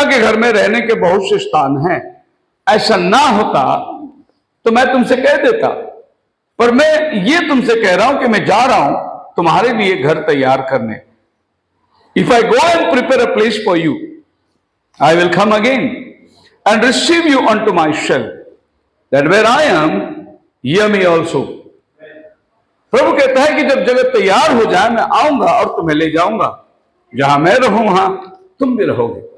पिता के घर में रहने के बहुत से स्थान हैं, ऐसा ना होता तो मैं तुमसे कह देता, पर मैं ये तुमसे कह रहा हूं कि मैं जा रहा हूं तुम्हारे लिए घर तैयार करने। If I go and prepare a place for you, I will come again and receive you unto myself, that where I am here me also. प्रभु कहता है कि जब जगत तैयार हो जाए मैं आऊंगा और तुम्हें ले जाऊंगा, जहां मैं रहूं वहां तुम भी रहोगे।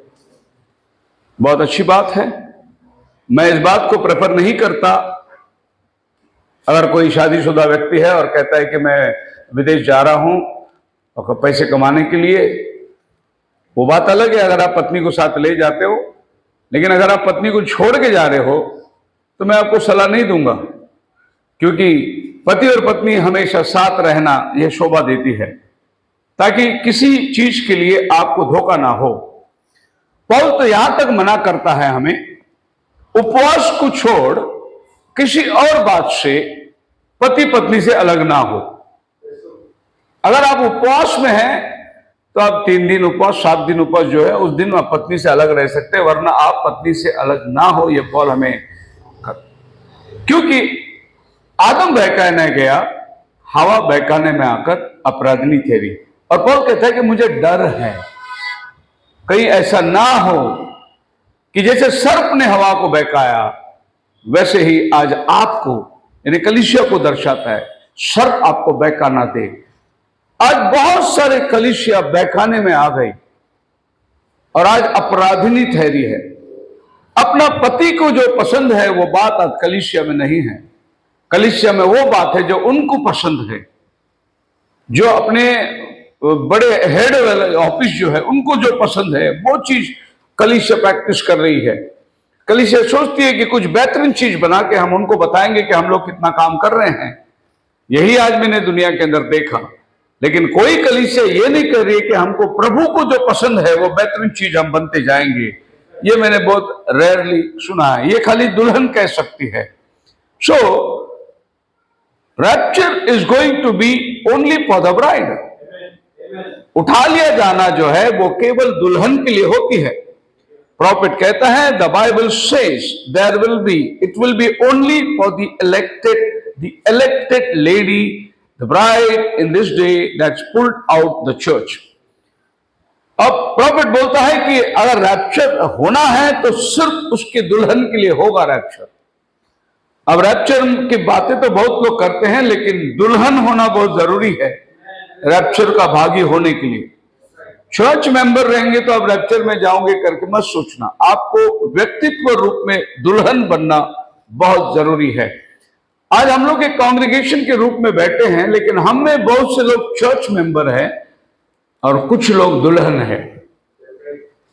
बहुत अच्छी बात है। मैं इस बात को प्रेफर नहीं करता अगर कोई शादीशुदा व्यक्ति है और कहता है कि मैं विदेश जा रहा हूं और पैसे कमाने के लिए, वो बात अलग है अगर आप पत्नी को साथ ले जाते हो। लेकिन अगर आप पत्नी को छोड़ के जा रहे हो तो मैं आपको सलाह नहीं दूंगा, क्योंकि पति और पत्नी हमेशा साथ रहना यह शोभा देती है, ताकि किसी चीज के लिए आपको धोखा ना हो। पौल तो यहां तक मना करता है हमें उपवास को छोड़ किसी और बात से पति पत्नी से अलग ना हो। अगर आप उपवास में हैं तो आप 3 दिन उपवास, 7 दिन उपवास जो है उस दिन आप पत्नी से अलग रह सकते हैं, वरना आप पत्नी से अलग ना हो, यह पौल हमें क्योंकि आदम बहकाने गया, हवा बहकाने में आकर अपराधिनी ठहरी। और पौल कहता है कि मुझे डर है कहीं ऐसा ना हो कि जैसे सर्प ने हवा को बहकाया वैसे ही आज आपको, यानी कलीसिया को दर्शाता है, सर्प आपको बहका ना दे। आज बहुत सारे कलीसिया बहकाने में आ गई और आज अपराधिनी ठहरी है। अपना पति को जो पसंद है वो बात आज कलीसिया में नहीं है। कलीसिया में वो बात है जो उनको पसंद है, जो अपने बड़े हेड वाले ऑफिस जो है उनको जो पसंद है वो चीज कलीसिया प्रैक्टिस कर रही है। कलीसिया सोचती है कि कुछ बेहतरीन चीज बना के हम उनको बताएंगे कि हम लोग कितना काम कर रहे हैं। यही आज मैंने दुनिया के अंदर देखा। लेकिन कोई कलीसिया ये नहीं कर रही है कि हमको प्रभु को जो पसंद है वो बेहतरीन चीज हम बनते जाएंगे। ये मैंने बहुत रेयरली सुना है, ये खाली दुल्हन कह सकती है। So rapture is going to be only for the bride. उठा लिया जाना जो है वो केवल दुल्हन के लिए होती है। प्रॉफिट कहता है the Bible says there will be, it will be only for the elected lady, the bride in this day that's pulled out the church. अब प्रॉफिट बोलता है कि अगर रैप्चर होना है तो सिर्फ उसके दुल्हन के लिए होगा रैप्चर। अब रैप्चर की बातें तो बहुत लोग करते हैं, लेकिन दुल्हन होना बहुत जरूरी है रैप्चर का भागी होने के लिए। चर्च मेंबर रहेंगे तो आप रैप्चर में जाओगे करके मत सोचना, आपको व्यक्तित्व रूप में दुल्हन बनना बहुत जरूरी है। आज हम लोग एक कांग्रेगेशन के रूप में बैठे हैं, लेकिन हम में बहुत से लोग चर्च मेंबर हैं और कुछ लोग दुल्हन है।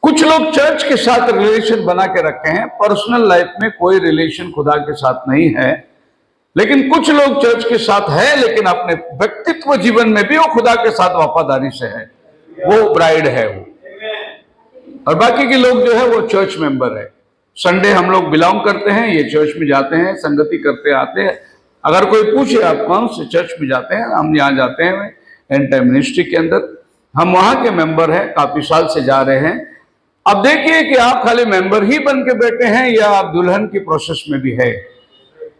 कुछ लोग चर्च के साथ रिलेशन बना के रखे हैं, पर्सनल लाइफ में कोई रिलेशन खुदा के साथ नहीं है। लेकिन कुछ लोग चर्च के साथ है, लेकिन अपने व्यक्तित्व जीवन में भी वो खुदा के साथ वफादारी से है, वो ब्राइड है वो। और बाकी के लोग जो है वो चर्च मेंबर है। संडे हम लोग बिलोंग करते हैं, ये चर्च में जाते हैं, संगति करते आते हैं। अगर कोई पूछे आप कौन से चर्च में जाते हैं, हम यहाँ जाते हैं एंड टाइम मिनिस्ट्री के अंदर, हम वहां के मेंबर हैं, काफी साल से जा रहे हैं। अब देखिए कि आप खाली मेंबर ही बन के बैठे हैं या आप दुल्हन की प्रोसेस में भी है,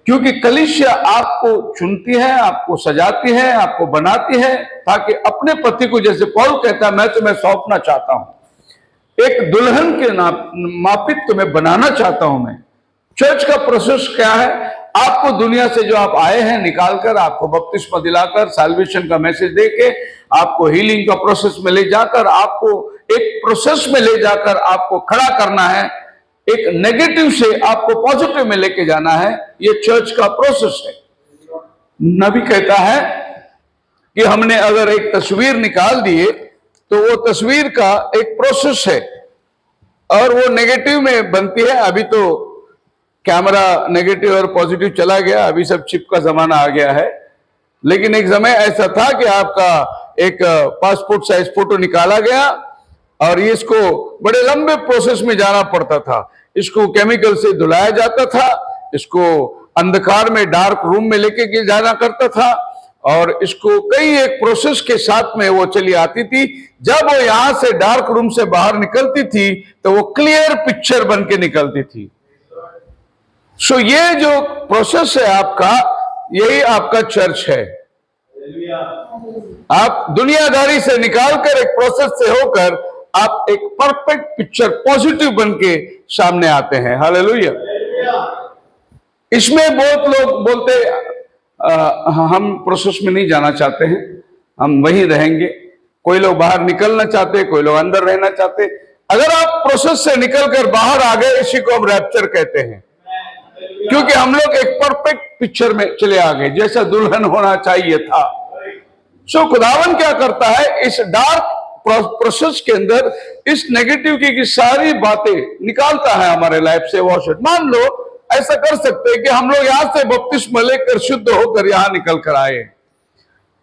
क्योंकि कलीसिया आपको चुनती है, आपको सजाती है, आपको बनाती है, ताकि अपने पति को, जैसे पौल कहता है मैं तुम्हें सौंपना चाहता हूं, एक दुल्हन के मापित तुम्हें बनाना चाहता हूं मैं। चर्च का प्रोसेस क्या है? आपको दुनिया से जो आप आए हैं निकालकर, आपको बपतिस्मा दिलाकर, साल्वेशन का मैसेज देके, आपको हीलिंग का प्रोसेस में ले जाकर, आपको एक प्रोसेस में ले जाकर आपको खड़ा करना है, एक नेगेटिव से आपको पॉजिटिव में लेके जाना है। ये चर्च का प्रोसेस है। नबी कहता है कि हमने अगर एक तस्वीर निकाल दिए तो वो तस्वीर का एक प्रोसेस है और वो नेगेटिव में बनती है। अभी तो कैमरा नेगेटिव और पॉजिटिव चला गया, अभी सब चिप का जमाना आ गया है। लेकिन एक समय ऐसा था कि आपका एक पासपोर्ट साइज फोटो निकाला गया और इसको बड़े लंबे प्रोसेस में जाना पड़ता था। इसको केमिकल से धुलाया जाता था, इसको अंधकार में डार्क रूम में लेके जाना करता था, और इसको कई एक प्रोसेस के साथ में वो चली आती थी। जब वो यहां से डार्क रूम से बाहर निकलती थी तो वो क्लियर पिक्चर बन के निकलती थी। सो ये जो प्रोसेस है आपका, यही आपका चर्च है। आप दुनियादारी से निकालकर एक प्रोसेस से होकर आप एक परफेक्ट पिक्चर पॉजिटिव बन के सामने आते हैं। हालेलुया। इसमें बहुत लोग बोलते हम प्रोसेस में नहीं जाना चाहते हैं, हम वहीं रहेंगे। कोई लोग बाहर निकलना चाहते, कोई लोग अंदर रहना चाहते। अगर आप प्रोसेस से निकलकर बाहर आ गए, इसी को हम रैप्चर कहते हैं, क्योंकि हम लोग एक परफेक्ट पिक्चर में चले आ गए, जैसा दुल्हन होना चाहिए था। सो खुदावन क्या करता है, इस डार्क प्रोसेस के अंदर इस नेगेटिविटी की सारी बातें निकालता है हमारे लाइफ से। Wash it. मान लो ऐसा कर सकते हैं कि हम लोग यहां से बपतिस्मा लेकर शुद्ध होकर यहां निकल कर आए।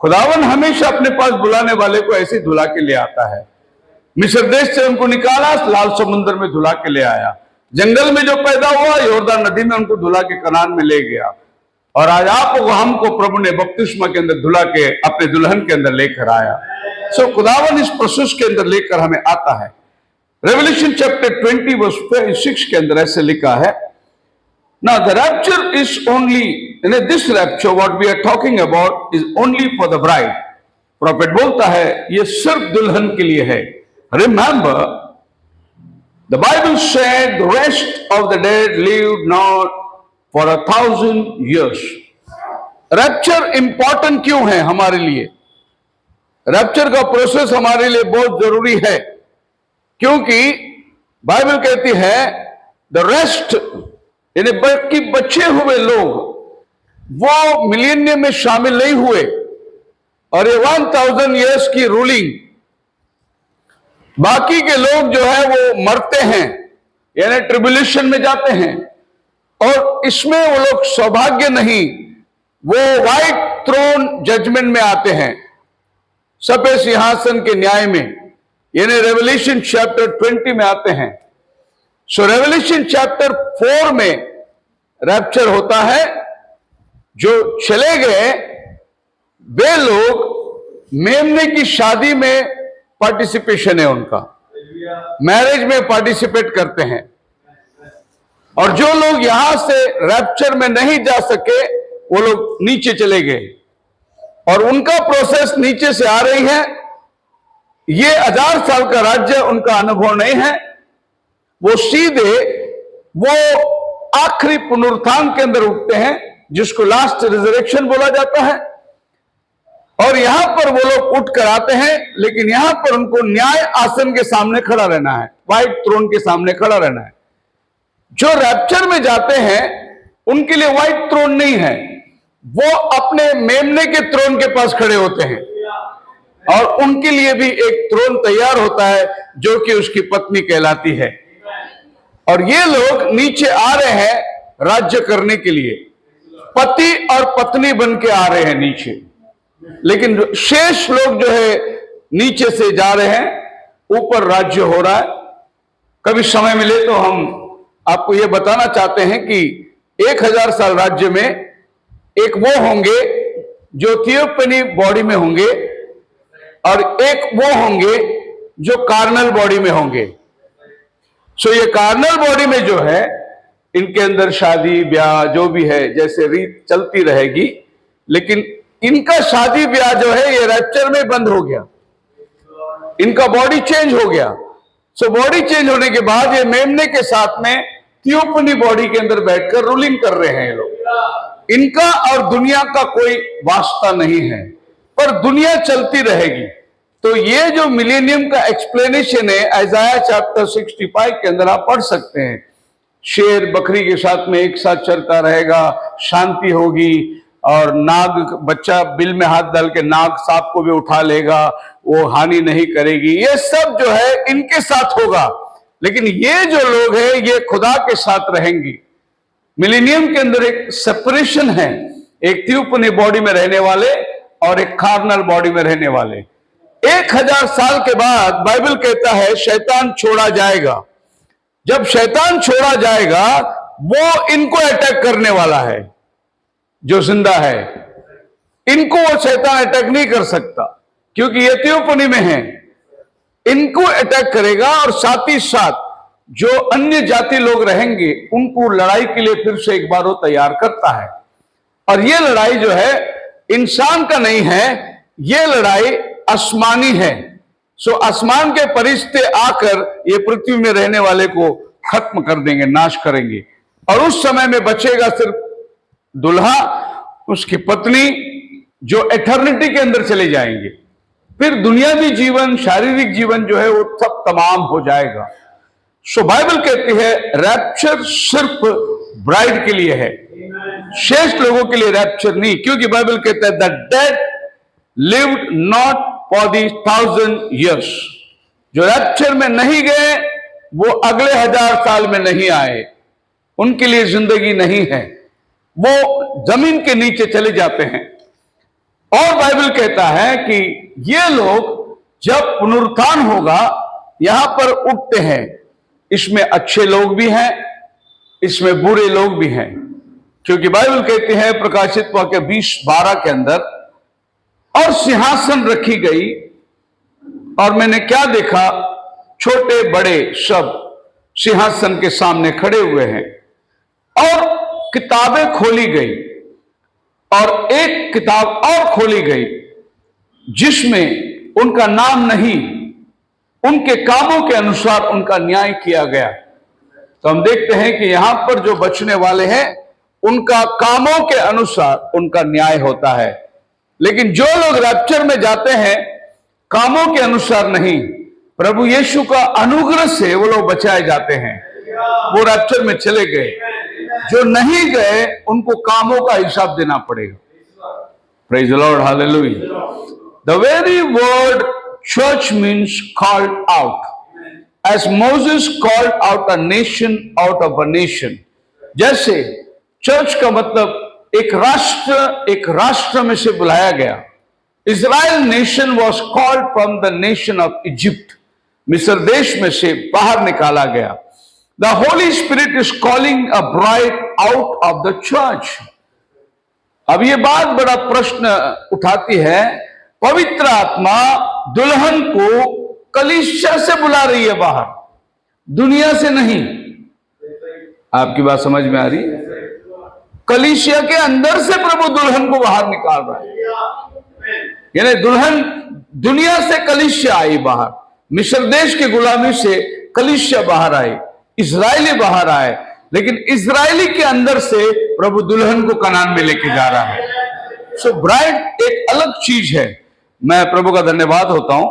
खुदावन हमेशा अपने पास बुलाने वाले को ऐसे धुला के ले आता है। मिस्र देश से उनको निकाला, लाल समुद्र में धुला के ले आया। जंगल में जो पैदा हुआ, यॉर्दान नदी में उनको धुला के कनान में ले गया। और आज आपको हमको प्रभु ने बपतिस्मा के अंदर धुला के अपने दुल्हन के अंदर लेकर आया। सो खुदावन इस प्रोसेस के अंदर लेकर हमें आता है। रेवल्यूशन चैप्टर 20 वर्स 6 के अंदर ऐसे लिखा है, now the rapture is only, this rapture what we are talking about is only for the bride. Prophet बोलता है ये सिर्फ दुल्हन के लिए है। Remember, the Bible said the rest of the dead lived not for 1,000 years. Rapture important क्यों है हमारे लिए? रैप्चर का प्रोसेस हमारे लिए बहुत जरूरी है, क्योंकि बाइबल कहती है द रेस्ट, यानी बाकी बचे हुए लोग वो मिलेनियम में शामिल नहीं हुए, और ये 1,000 ईयर्स की रूलिंग, बाकी के लोग जो है वो मरते हैं, यानी ट्रिब्यूलेशन में जाते हैं। और इसमें वो लोग सौभाग्य नहीं, वो व्हाइट थ्रोन जजमेंट में आते हैं, सफेद सिंहासन के न्याय में, यानी रेवल्यूशन चैप्टर 20 में आते हैं। सो रेवल्यूशन चैप्टर 4 में रैप्चर होता है। जो चले गए वे लोग मेमने की शादी में पार्टिसिपेशन है उनका, मैरिज में पार्टिसिपेट करते हैं। और जो लोग यहां से रैप्चर में नहीं जा सके वो लोग नीचे चले गए, और उनका प्रोसेस नीचे से आ रही है। ये 1000 साल का राज्य उनका अनुभव नहीं है, वो सीधे वो आखिरी पुनरुत्थान के अंदर उठते हैं, जिसको लास्ट रिजरेक्शन बोला जाता है। और यहां पर वो लोग उठ कर आते हैं, लेकिन यहां पर उनको न्याय आसन के सामने खड़ा रहना है, व्हाइट थ्रोन के सामने खड़ा रहना है। जो रैप्चर में जाते हैं उनके लिए व्हाइट थ्रोन नहीं है, वो अपने मेमने के थ्रोन के पास खड़े होते हैं, और उनके लिए भी एक थ्रोन तैयार होता है जो कि उसकी पत्नी कहलाती है। और ये लोग नीचे आ रहे हैं राज्य करने के लिए, पति और पत्नी बन के आ रहे हैं नीचे। लेकिन शेष लोग जो है नीचे से जा रहे हैं, ऊपर राज्य हो रहा है। कभी समय मिले तो हम आपको यह बताना चाहते हैं कि 1000 साल राज्य में एक वो होंगे जो थियोपनी बॉडी में होंगे, और एक वो होंगे जो कार्नल बॉडी में होंगे। सो ये कार्नल बॉडी में जो है इनके अंदर शादी ब्याह जो भी है जैसे रीत चलती रहेगी, लेकिन इनका शादी ब्याह जो है ये रैप्चर में बंद हो गया, इनका बॉडी चेंज हो गया। सो बॉडी चेंज होने के बाद ये मेमने के साथ में थियोपनी बॉडी के अंदर बैठकर रूलिंग कर रहे हैं ये लोग। इनका और दुनिया का कोई वास्ता नहीं है, पर दुनिया चलती रहेगी। तो ये जो मिलेनियम का एक्सप्लेनेशन है आइज़ाया चैप्टर 65 के अंदर आप पढ़ सकते हैं। शेर बकरी के साथ में एक साथ चलता रहेगा, शांति होगी, और नाग बच्चा बिल में हाथ डाल के नाग सांप को भी उठा लेगा, वो हानि नहीं करेगी। ये सब जो है इनके साथ होगा, लेकिन ये जो लोग हैं ये खुदा के साथ रहेंगी। मिलेनियम के अंदर एक सेपरेशन है, एक थियोपनी बॉडी में रहने वाले और एक कार्नल बॉडी में रहने वाले। 1000 साल के बाद बाइबल कहता है शैतान छोड़ा जाएगा। जब शैतान छोड़ा जाएगा वो इनको अटैक करने वाला है जो जिंदा है। इनको वो शैतान अटैक नहीं कर सकता, क्योंकि ये थियोफनी में है। इनको अटैक करेगा और साथ ही साथ जो अन्य जाति लोग रहेंगे उनको लड़ाई के लिए फिर से एक बार वो तैयार करता है। और ये लड़ाई जो है इंसान का नहीं है, ये लड़ाई आसमानी है। सो आसमान के फरिश्ते आकर ये पृथ्वी में रहने वाले को खत्म कर देंगे, नाश करेंगे। और उस समय में बचेगा सिर्फ दुल्हा, उसकी पत्नी, जो एटर्निटी के अंदर चले जाएंगे। फिर दुनियावी जीवन, शारीरिक जीवन जो है वो सब तमाम हो जाएगा। सो बाइबल कहती है रैप्चर सिर्फ ब्राइड के लिए है, शेष लोगों के लिए रैप्चर नहीं। क्योंकि बाइबल कहता है the dead lived not for the 1000 years। जो रैप्चर में नहीं गए वो अगले 1000 साल में नहीं आए, उनके लिए जिंदगी नहीं है, वो जमीन के नीचे चले जाते हैं। और बाइबल कहता है कि ये लोग जब पुनरुत्थान होगा यहां पर उठते हैं, इसमें अच्छे लोग भी हैं, इसमें बुरे लोग भी हैं। क्योंकि बाइबल कहती है प्रकाशित वाक्य 20:12 के अंदर, और सिंहासन रखी गई और मैंने क्या देखा, छोटे बड़े सब सिंहासन के सामने खड़े हुए हैं और किताबें खोली गई और एक किताब और खोली गई जिसमें उनका नाम नहीं, उनके कामों के अनुसार उनका न्याय किया गया। तो हम देखते हैं कि यहां पर जो बचने वाले हैं उनका कामों के अनुसार उनका न्याय होता है। लेकिन जो लोग रैप्चर में जाते हैं कामों के अनुसार नहीं, प्रभु यीशु का अनुग्रह से वो लोग बचाए जाते हैं, वो रैप्चर में चले गए। जो नहीं गए उनको कामों का हिसाब देना पड़ेगा। Praise the Lord, hallelujah. The very word church means called out, as Moses called out a nation out of a nation। जैसे चर्च का मतलब एक राष्ट्र में से बुलाया गया। Israel nation was called from the nation of Egypt, मिस्र देश में से बाहर निकाला गया। The Holy Spirit is calling a bride out of the church। अब ये बात बड़ा प्रश्न उठाती है, पवित्र आत्मा दुल्हन को कलीसिया से बुला रही है बाहर, दुनिया से नहीं। आपकी बात समझ में आ रही है? कलीसिया के अंदर से प्रभु दुल्हन को बाहर निकाल रहा है। यानी दुल्हन, दुनिया से कलीसिया आई बाहर, मिस्र देश की गुलामी से कलीसिया बाहर आई, इजरायली बाहर आए, लेकिन इजरायली के अंदर से प्रभु दुल्हन को कनान में लेके जा रहा है। सो ब्राइड एक अलग चीज है। मैं प्रभु का धन्यवाद होता हूं,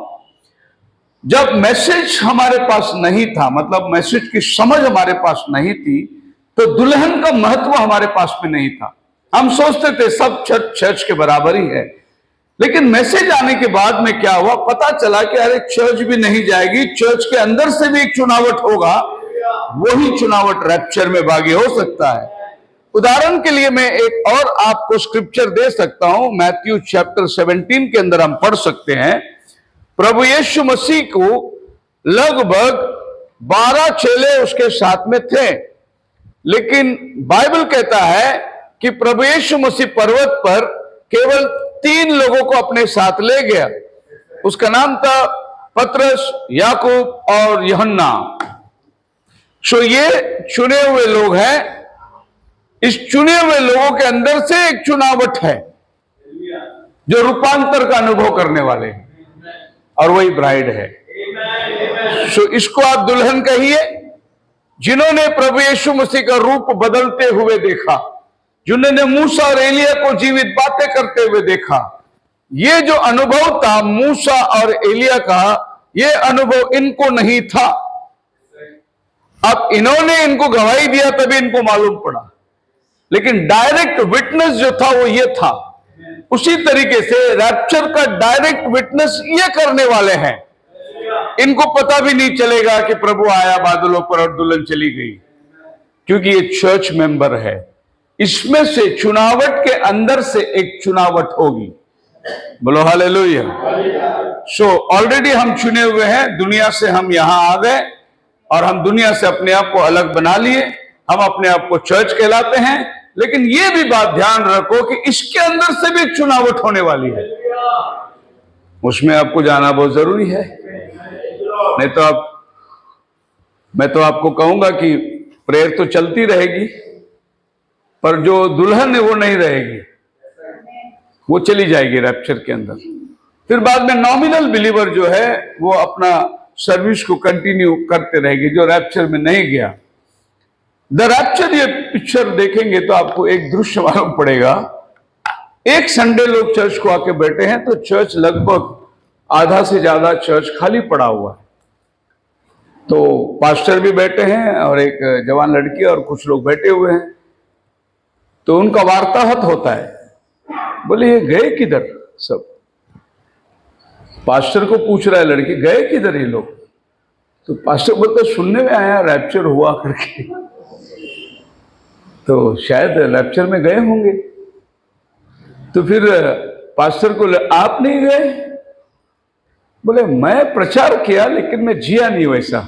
जब मैसेज हमारे पास नहीं था, मतलब मैसेज की समझ हमारे पास नहीं थी, तो दुल्हन का महत्व हमारे पास में नहीं था। हम सोचते थे सब चर्च के बराबर ही है। लेकिन मैसेज आने के बाद में क्या हुआ, पता चला कि अरे चर्च भी नहीं जाएगी, चर्च के अंदर से भी एक चुनावट होगा, वही चुनावट रैप्चर में भागी हो सकता है। उदाहरण के लिए मैं एक और आपको स्क्रिप्चर दे सकता हूं, मैथ्यू चैप्टर 17 के अंदर हम पढ़ सकते हैं। प्रभु यीशु मसीह को लगभग 12 चेले उसके साथ में थे, लेकिन बाइबल कहता है कि प्रभु यीशु मसीह पर्वत पर केवल 3 लोगों को अपने साथ ले गया। उसका नाम था पतरस, याकूब और यूहन्ना। सो ये चुने हुए लोग हैं। इस चुने हुए लोगों के अंदर से एक चुनावट है जो रूपांतर का अनुभव करने वाले हैं, और वही ब्राइड है। सो इसको आप दुल्हन कहिए, जिन्होंने प्रभु यीशु मसीह का रूप बदलते हुए देखा, जिन्होंने मूसा और एलिया को जीवित बातें करते हुए देखा। ये जो अनुभव था मूसा और एलिया का, ये अनुभव इनको नहीं था। अब इन्होंने इनको गवाही दिया तभी इनको मालूम पड़ा, लेकिन डायरेक्ट विटनेस जो था वो ये था। उसी तरीके से रैप्चर का डायरेक्ट विटनेस ये करने वाले हैं। इनको पता भी नहीं चलेगा कि प्रभु आया बादलों पर और दुल्हन चली गई, क्योंकि ये चर्च मेंबर है। इसमें से चुनावट के अंदर से एक चुनावट होगी। बोलो हालेलुया। सो ऑलरेडी हम चुने हुए हैं, दुनिया से हम यहां आ गए और हम दुनिया से अपने आप को अलग बना लिए। हम अपने आप को चर्च कहलाते हैं, लेकिन ये भी बात ध्यान रखो कि इसके अंदर से भी एक चुनावट होने वाली है, उसमें आपको जाना बहुत जरूरी है। नहीं तो मैं तो आपको कहूंगा कि प्रेयर तो चलती रहेगी, पर जो दुल्हन है वो नहीं रहेगी, वो चली जाएगी रैप्चर के अंदर। फिर बाद में नॉमिनल बिलीवर जो है वो अपना सर्विस को कंटिन्यू करते रहेगी, जो रैप्चर में नहीं गया। द रैप्चर, ये पिक्चर देखेंगे तो आपको एक दृश्य मालूम पड़ेगा। एक संडे लोग चर्च को आके बैठे हैं तो चर्च लगभग आधा से ज्यादा चर्च खाली पड़ा हुआ है। तो पास्टर भी बैठे हैं और एक जवान लड़की और कुछ लोग बैठे हुए हैं। तो उनका वार्तालाप होता है, बोले ये गए किधर सब? पास्टर को पूछ रहा है लड़की, गए किधर ये लोग? तो पास्टर बोलते सुनने में आया रैप्चर हुआ करके, तो शायद रैप्चर में गए होंगे। तो फिर पास्टर को, आप नहीं गए? बोले मैं प्रचार किया लेकिन मैं जिया नहीं वैसा।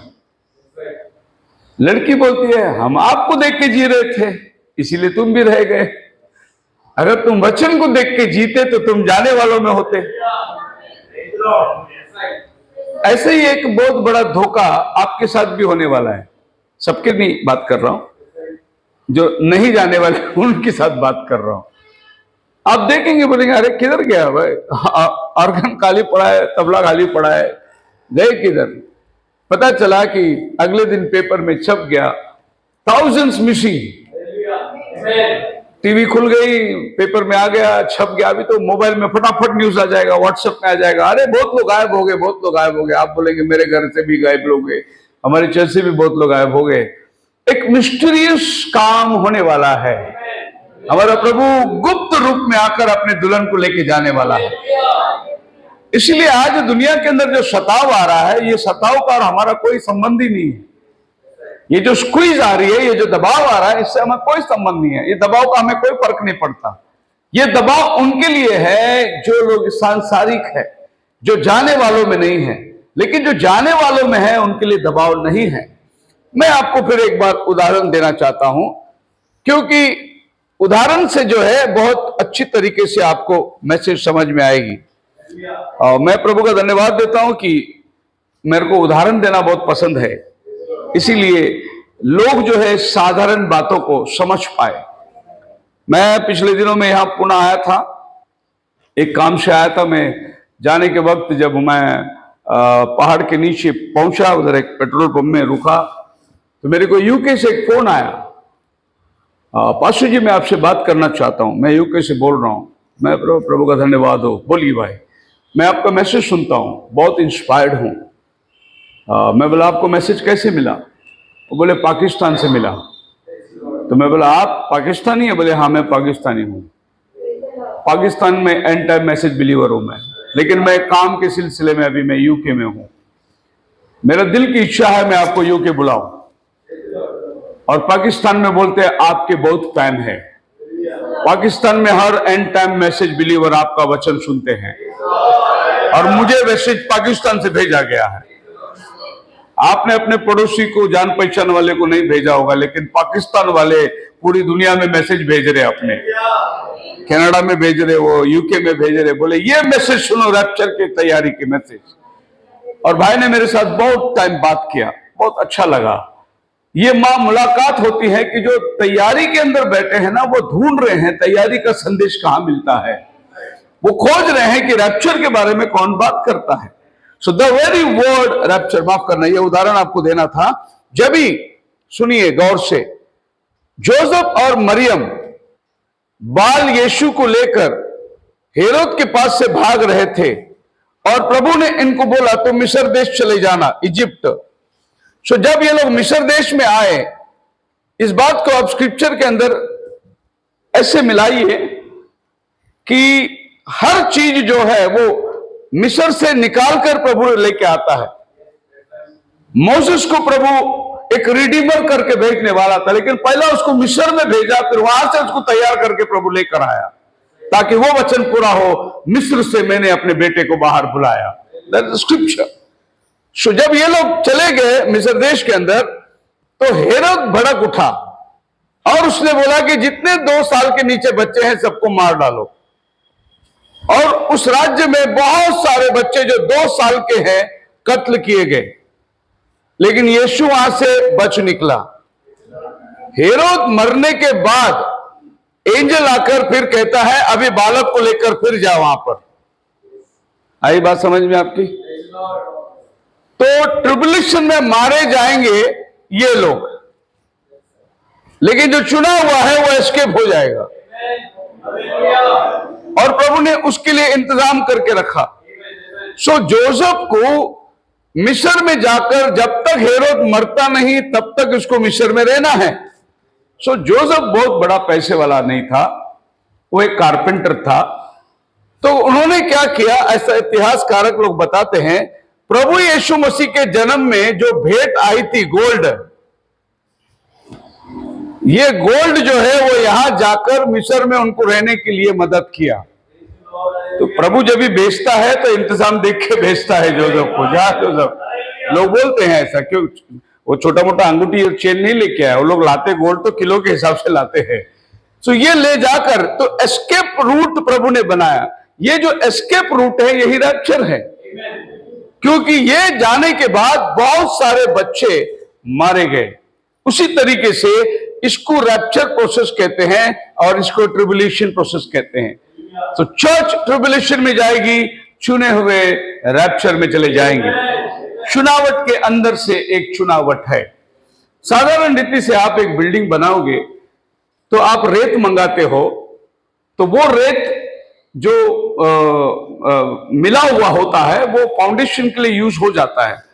लड़की बोलती है हम आपको देख के जी रहे थे इसीलिए तुम भी रह गए, अगर तुम वचन को देख के जीते तो तुम जाने वालों में होते। ऐसे ही एक बहुत बड़ा धोखा आपके साथ भी होने वाला है। सबके नहीं बात कर रहा हूं, जो नहीं जाने वाले उनके साथ बात कर रहा हूं। आप देखेंगे, बोलेंगे अरे किधर गया भाई, ऑर्गन खाली पड़ा है, तबला खाली पड़ा है, गए किधर? पता चला कि अगले दिन पेपर में छप गया, थाउजेंड्स मिसिंग। टीवी खुल गई, पेपर में आ गया, छप गया। अभी तो मोबाइल में फटाफट न्यूज आ जाएगा, व्हाट्सएप में आ जाएगा, अरे बहुत लोग गायब हो गए, बहुत लोग गायब हो गए। आप बोलेंगे मेरे घर से भी गायब लोग गए, हमारे चर्च से भी बहुत लोग गायब हो गए। एक मिस्टीरियस काम होने वाला है। हमारा प्रभु गुप्त रूप में आकर अपने दुल्हन को लेके जाने वाला है। इसलिए आज दुनिया के अंदर जो सताव आ रहा है, ये सताव का हमारा कोई संबंध ही नहीं है। ये जो स्क्वीज आ रही है, ये जो दबाव आ रहा है, इससे हमें कोई संबंध नहीं है। ये दबाव का हमें कोई फर्क नहीं पड़ता। ये दबाव उनके लिए है जो लोग सांसारिक है, जो जाने वालों में नहीं है। लेकिन जो जाने वालों में है उनके लिए दबाव नहीं है। मैं आपको फिर एक बार उदाहरण देना चाहता हूं, क्योंकि उदाहरण से जो है बहुत अच्छी तरीके से आपको मैसेज समझ में आएगी। और मैं प्रभु का धन्यवाद देता हूं कि मेरे को उदाहरण देना बहुत पसंद है, इसीलिए लोग जो है साधारण बातों को समझ पाए। मैं पिछले दिनों में यहां पुणे आया था, एक काम से आया था। मैं जाने के वक्त जब मैं पहाड़ के नीचे पहुंचा, उधर एक पेट्रोल पंप में रुका, तो मेरे को यूके से एक फोन आया, पाशु जी मैं आपसे बात करना चाहता हूं, मैं यूके से बोल रहा हूं। मैं प्रभु का धन्यवाद हो। बोलिए भाई, मैं आपका मैसेज सुनता हूं, बहुत इंस्पायर्ड हूं। मैं बोला आपको मैसेज कैसे मिला? वो बोले पाकिस्तान से मिला। तो मैं बोला आप पाकिस्तानी है? बोले हाँ मैं पाकिस्तानी हूँ। पाकिस्तान में एंड टाइम मैसेज बिलीवर हूँ मैं, लेकिन मैं काम के सिलसिले में अभी मैं यूके में हूँ। मेरा दिल की इच्छा है मैं आपको यूके बुलाऊं। और पाकिस्तान में बोलते हैं आपके बहुत टाइम है। पाकिस्तान में her and time message believer आपका वचन सुनते हैं, और मुझे मैसेज पाकिस्तान से भेजा गया है। आपने अपने पड़ोसी को, जान पहचान वाले को नहीं भेजा होगा, लेकिन पाकिस्तान वाले पूरी दुनिया में मैसेज भेज रहे, अपने कनाडा में भेज रहे, वो यूके में भेज रहे, बोले ये मैसेज सुनो, रैप्चर की तैयारी के मैसेज। और भाई ने मेरे साथ बहुत टाइम बात किया, बहुत अच्छा लगा। ये मां मुलाकात होती है कि जो तैयारी के अंदर बैठे हैं ना, वो ढूंढ रहे हैं तैयारी का संदेश कहां मिलता है। वो खोज रहे हैं कि रैप्चर के बारे में कौन बात करता है। So the very word rapture, माफ करना, ये उदाहरण आपको देना था। जब ही सुनिए गौर से, जोसेफ और मरियम बाल यीशु को लेकर हेरोद के पास से भाग रहे थे, और प्रभु ने इनको बोला तो मिस्र देश चले जाना, इजिप्ट। सो जब ये लोग मिस्र देश में आए, इस बात को आप स्क्रिप्चर के अंदर ऐसे मिलाइए कि हर चीज जो है वो मिस्र से निकालकर प्रभु लेके आता है। मोसेस को प्रभु एक रिडीमर करके भेजने वाला था, लेकिन पहला उसको मिस्र में भेजा, फिर वहां से उसको तैयार करके प्रभु लेकर आया, ताकि वो वचन पूरा हो, मिस्र से मैंने अपने बेटे को बाहर बुलाया। That is scripture. सो जब ये लोग चले गए मिस्र देश के अंदर, तो हेरोद भड़क उठा और उसने बोला कि जितने 2 साल के नीचे बच्चे हैं सबको मार डालो। और उस राज्य में बहुत सारे बच्चे जो 2 साल के हैं कत्ल किए गए, लेकिन यीशु वहां से बच निकला। हेरोद मरने के बाद एंजल आकर फिर कहता है अभी बालक को लेकर फिर जाओ वहां पर। आई बात समझ में आपकी? तो ट्रिब्यूलेशन में मारे जाएंगे ये लोग, लेकिन जो चुना हुआ है वो एस्केप हो जाएगा। और प्रभु ने उसके लिए इंतजाम करके रखा। सो जोसेफ को मिस्र में जाकर जब तक हेरोद मरता नहीं तब तक उसको मिस्र में रहना है। सो जोसेफ बहुत बड़ा पैसे वाला नहीं था, वो एक कारपेंटर था। तो उन्होंने क्या किया, ऐसा इतिहासकारक लोग बताते हैं, प्रभु यीशु मसीह के जन्म में जो भेंट आई थी गोल्ड, ये गोल्ड जो है वो यहां जाकर मिस्र में उनको रहने के लिए मदद किया। तो प्रभु जब भी भेजता है तो इंतजाम देख के भेजता है जोसेफ को। जा जोसेफ, लोग बोलते हैं ऐसा, क्यों? वो छोटा मोटा अंगूठी और चेन नहीं लेके आया, वो लोग लाते गोल्ड तो किलो के हिसाब से लाते हैं। तो ये ले जाकर, तो एस्केप रूट प्रभु ने बनाया। ये जो एस्केप रूट है यही रैप्चर है, क्योंकि ये जाने के बाद बहुत सारे बच्चे मारे गए। उसी तरीके से इसको रैप्चर प्रोसेस कहते हैं और इसको ट्रिब्यूलेशन प्रोसेस कहते हैं। तो चर्च ट्रिब्यूलेशन में जाएगी, चुने हुए रैप्चर में चले जाएंगे। चुनावट के अंदर से एक चुनावट है। साधारण रीति से आप एक बिल्डिंग बनाओगे तो आप रेत मंगाते हो, तो वो रेत जो मिला हुआ होता है वो फाउंडेशन के लिए यूज हो जाता है।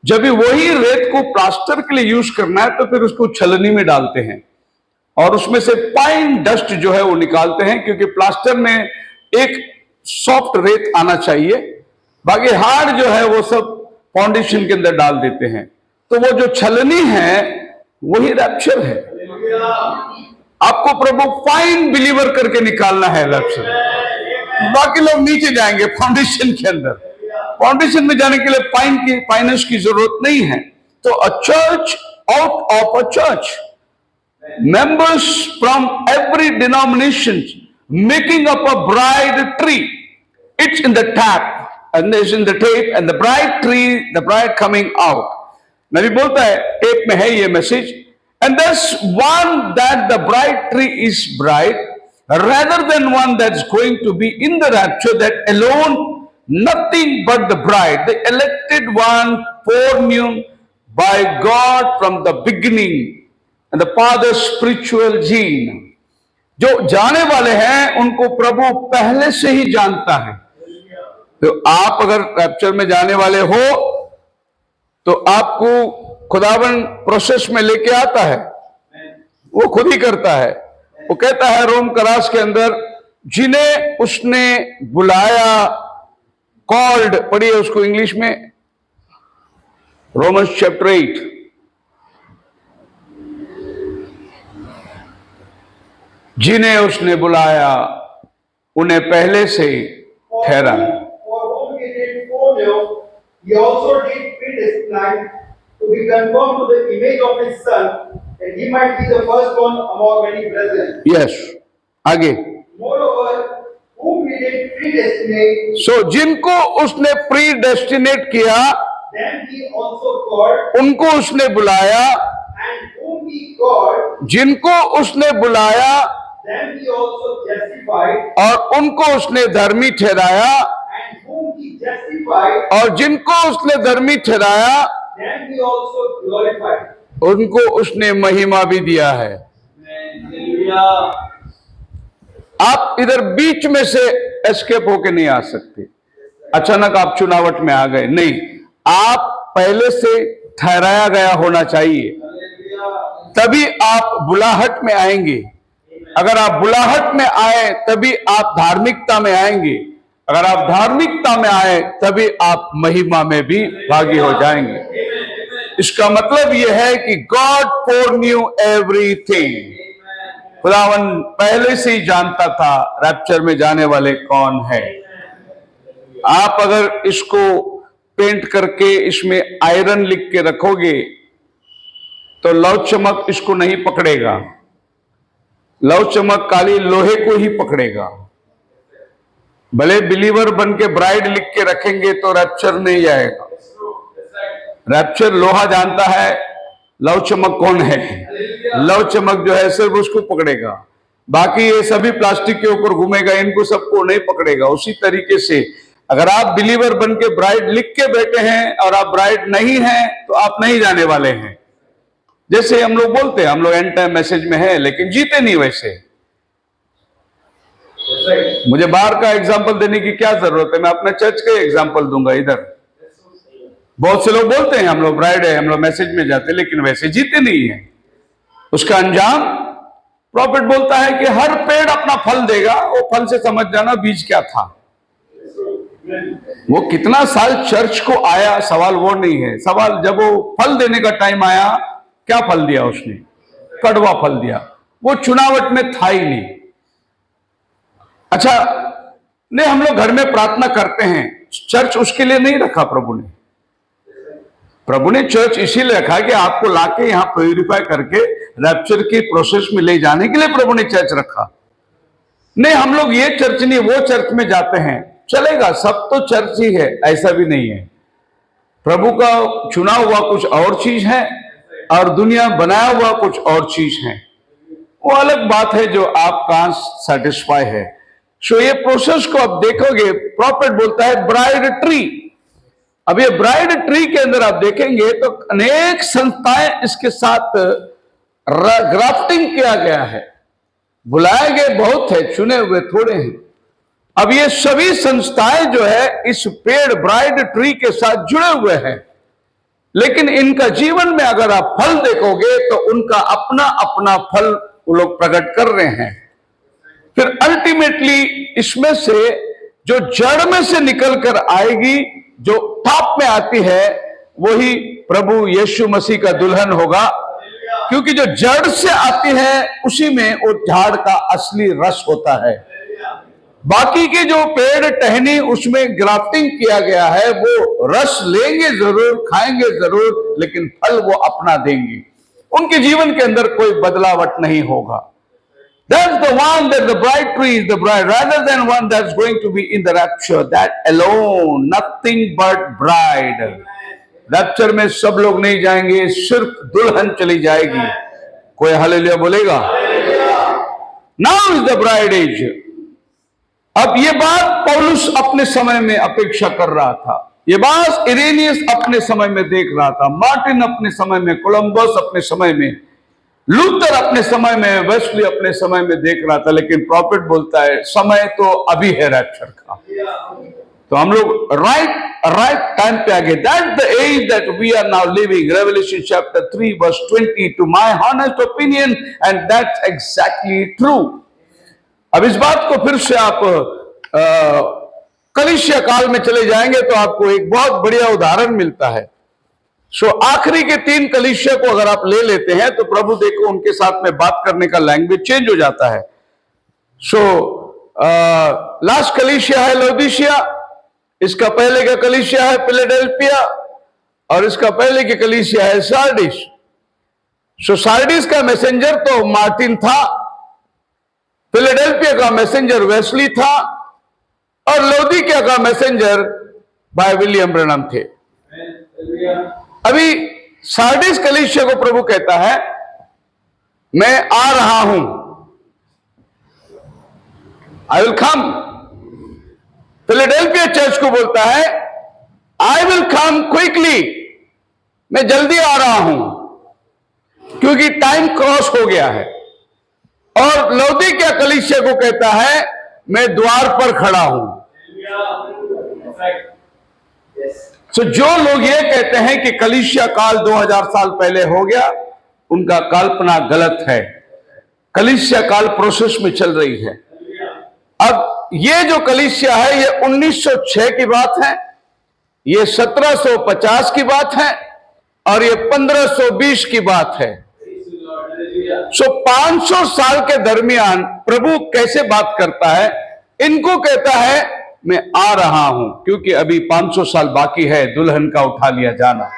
जब भी वही रेत को प्लास्टर के लिए यूज करना है तो फिर उसको छलनी में डालते हैं और उसमें से फाइन डस्ट जो है वो निकालते हैं, क्योंकि प्लास्टर में एक सॉफ्ट रेत आना चाहिए, बाकी हार्ड जो है वो सब फाउंडेशन के अंदर डाल देते हैं। तो वो जो छलनी है वही रैप्चर है। आपको प्रभु फाइन बिलीवर करके निकालना है रैप्चर। बाकी लोग नीचे जाएंगे फाउंडेशन के अंदर। फाउंडेशन में जाने के लिए फाइनेंस की जरूरत नहीं है। तो अ church out of a church, members from every denomination making up a bride tree. It's in the tap and it's in the tape and the bride tree, the bride coming out. नबी बोलता है, tape में है ये message, and there's one that the bride tree is bride rather than one that's going to be in the rapture, that alone nothing but the bride, the elected one foreknown by God from the beginning and the father's spiritual gene. जो जाने वाले हैं उनको प्रभु पहले से ही जानता है। तो आप अगर रैप्चर में जाने वाले हो तो आपको खुदावन प्रोसेस में लेके आता है, वो खुद ही करता है। वो कहता है रोम करास के अंदर, जिन्हें उसने बुलाया, कॉल्ड, पढ़िए उसको इंग्लिश में, रोमन्स चैप्टर 8, जिन्हें उसने बुलाया उन्हें पहले से ठहरा। He also did predestine to be conformed to the image of his son, that he might be the firstborn among many brethren. Yes, आगे। Moreover, whom he did predestinate, So जिनको उसने प्रीडेस्टिनेट किया, them he also called, उनको उसने बुलाया, and whom he called, जिनको उसने बुलाया, them he also justified, और उनको उसने धर्मी ठहराया, and whom he justified, और जिनको उसने धर्मी ठहराया, them he also glorified. उनको उसने महिमा भी दिया है। Hallelujah. आप इधर बीच में से एस्केप होके नहीं आ सकते। अचानक आप चुनावट में आ गए, नहीं, आप पहले से ठहराया गया होना चाहिए, तभी आप बुलाहट में आएंगे। अगर आप बुलाहट में आए तभी आप धार्मिकता में आएंगे, अगर आप धार्मिकता में आए तभी आप महिमा में भी भागी हो जाएंगे। इसका मतलब यह है कि गॉड फोरन्यू एवरीथिंग। खुदावन पहले से ही जानता था रैप्चर में जाने वाले कौन है। आप अगर इसको पेंट करके इसमें आयरन लिख के रखोगे तो लौ चमक इसको नहीं पकड़ेगा। लव चमक काली लोहे को ही पकड़ेगा। भले बिलीवर बन के ब्राइड लिख के रखेंगे तो रैप्चर नहीं जाएगा। रैप्चर लोहा जानता है, लव चमक कौन है। लव चमक जो है सिर्फ उसको पकड़ेगा, बाकी ये सभी प्लास्टिक के ऊपर घूमेगा, इनको सबको नहीं पकड़ेगा। उसी तरीके से अगर आप बिलीवर बन के ब्राइड लिख के बैठे हैं और आप ब्राइड नहीं हैं तो आप नहीं जाने वाले हैं। जैसे हम लोग बोलते हैं हम लोग एंड टाइम मैसेज में हैं, लेकिन जीते नहीं वैसे। मुझे बाहर का एग्जाम्पल देने की क्या जरूरत है, मैं अपने चर्च का एग्जाम्पल दूंगा। इधर बहुत से लोग बोलते हैं हम लोग ब्राइड है, हम लोग मैसेज में जाते हैं, लेकिन वैसे जीते नहीं है। उसका अंजाम प्रॉफिट बोलता है कि हर पेड़ अपना फल देगा, वो फल से समझ जाना बीज क्या था। वो कितना साल चर्च को आया, सवाल वो नहीं है। सवाल जब वो फल देने का टाइम आया, क्या फल दिया उसने? कड़वा फल दिया। वो चुनावट में था ही नहीं। अच्छा, नहीं, हम लोग घर में प्रार्थना करते हैं, चर्च उसके लिए नहीं रखा प्रभु ने। प्रभु ने चर्च इसीलिए रखा कि आपको लाके यहां प्यूरिफाई करके रैप्चर की प्रोसेस में ले जाने के लिए प्रभु ने चर्च रखा। नहीं, हम लोग ये चर्च नहीं वो चर्च में जाते हैं, चलेगा, सब तो चर्च ही है, ऐसा भी नहीं है। प्रभु का चुना हुआ कुछ और चीज है और दुनिया बनाया हुआ कुछ और चीज है, वो अलग बात है जो आप कहां सेटिस्फाई है। सो ये प्रोसेस को आप देखोगे, प्रॉफिट बोलता है ब्राइड ट्री। अब ये ब्राइड ट्री के अंदर आप देखेंगे तो अनेक संस्थाएं इसके साथ ग्राफ्टिंग किया गया है। बुलाए गए बहुत है, चुने हुए थोड़े हैं। अब ये सभी संस्थाएं जो है इस पेड़ ब्राइड ट्री के साथ जुड़े हुए हैं, लेकिन इनका जीवन में अगर आप फल देखोगे तो उनका अपना अपना फल वो लोग प्रकट कर रहे हैं। फिर अल्टीमेटली इसमें से जो जड़ में से निकल कर आएगी, जो टॉप में आती है, वही प्रभु यीशु मसीह का दुल्हन होगा। क्योंकि जो जड़ से आती है उसी में वो झाड़ का असली रस होता है। बाकी के जो पेड़ टहनी उसमें ग्राफ्टिंग किया गया है, वो रस लेंगे जरूर, खाएंगे जरूर, लेकिन फल वो अपना देंगे। उनके जीवन के अंदर कोई बदलावट नहीं होगा। That's the one that the bride tree is the bride, rather than one that's going to be in the rapture. That alone, nothing but bride. Rapture में सब लोग नहीं जाएंगे, सिर्फ दुल्हन चली जाएगी। कोई हालेलुया बोलेगा? Now is the bride age. अब ये बात पौलुस अपने समय में अपेक्षा कर रहा था, ये बात इरेनियस अपने समय में देख रहा था, मार्टिन अपने समय में, कोलंबस अपने समय में, लूथर अपने समय में, वेस्ली अपने समय में देख रहा था। लेकिन प्रॉफिट बोलता है समय तो अभी है रैप्चर का। तो हम लोग राइट टाइम पे आ गए। That the age that we are now living, Revelation chapter 3 verse 20, to my honest opinion, and that's exactly true. अब इस बात को फिर से आप कलीसिया काल में चले जाएंगे तो आपको एक बहुत बढ़िया उदाहरण मिलता है। सो आखिरी के 3 कलीसिया को अगर आप ले लेते हैं तो प्रभु देखो उनके साथ में बात करने का लैंग्वेज चेंज हो जाता है। सो लास्ट कलीसिया है लौदीसिया, इसका पहले का कलीसिया है फिलाडेल्फिया, और इसका पहले की कलीसिया है सार्डिस। सो सार्डिस का मैसेंजर तो मार्टिन था, फिलाडेल्फिया का मैसेंजर वेस्ली था, और लौदीकिया का मैसेंजर भाई विलियम ब्रैनम थे। अभी सार्डिस कलीसिया को प्रभु कहता है मैं आ रहा हूं, आई विल कम। फिलाडेल्फिया चर्च को बोलता है आई विल कम क्विकली, मैं जल्दी आ रहा हूं, क्योंकि टाइम क्रॉस हो गया है। और लौदीकिया कलीसिया को कहता है मैं द्वार पर खड़ा हूं। तो जो लोग ये कहते हैं कि कलीसिया काल 2000 साल पहले हो गया, उनका कल्पना गलत है। कलीसिया काल प्रोसेस में चल रही है। अब ये जो कलीसिया है ये 1906 की बात है, ये 1750 की बात है, और ये 1520 की बात है। सो 500 साल के दरमियान प्रभु कैसे बात करता है? इनको कहता है मैं आ रहा हूं, क्योंकि अभी 500 साल बाकी है दुल्हन का उठा लिया जाना।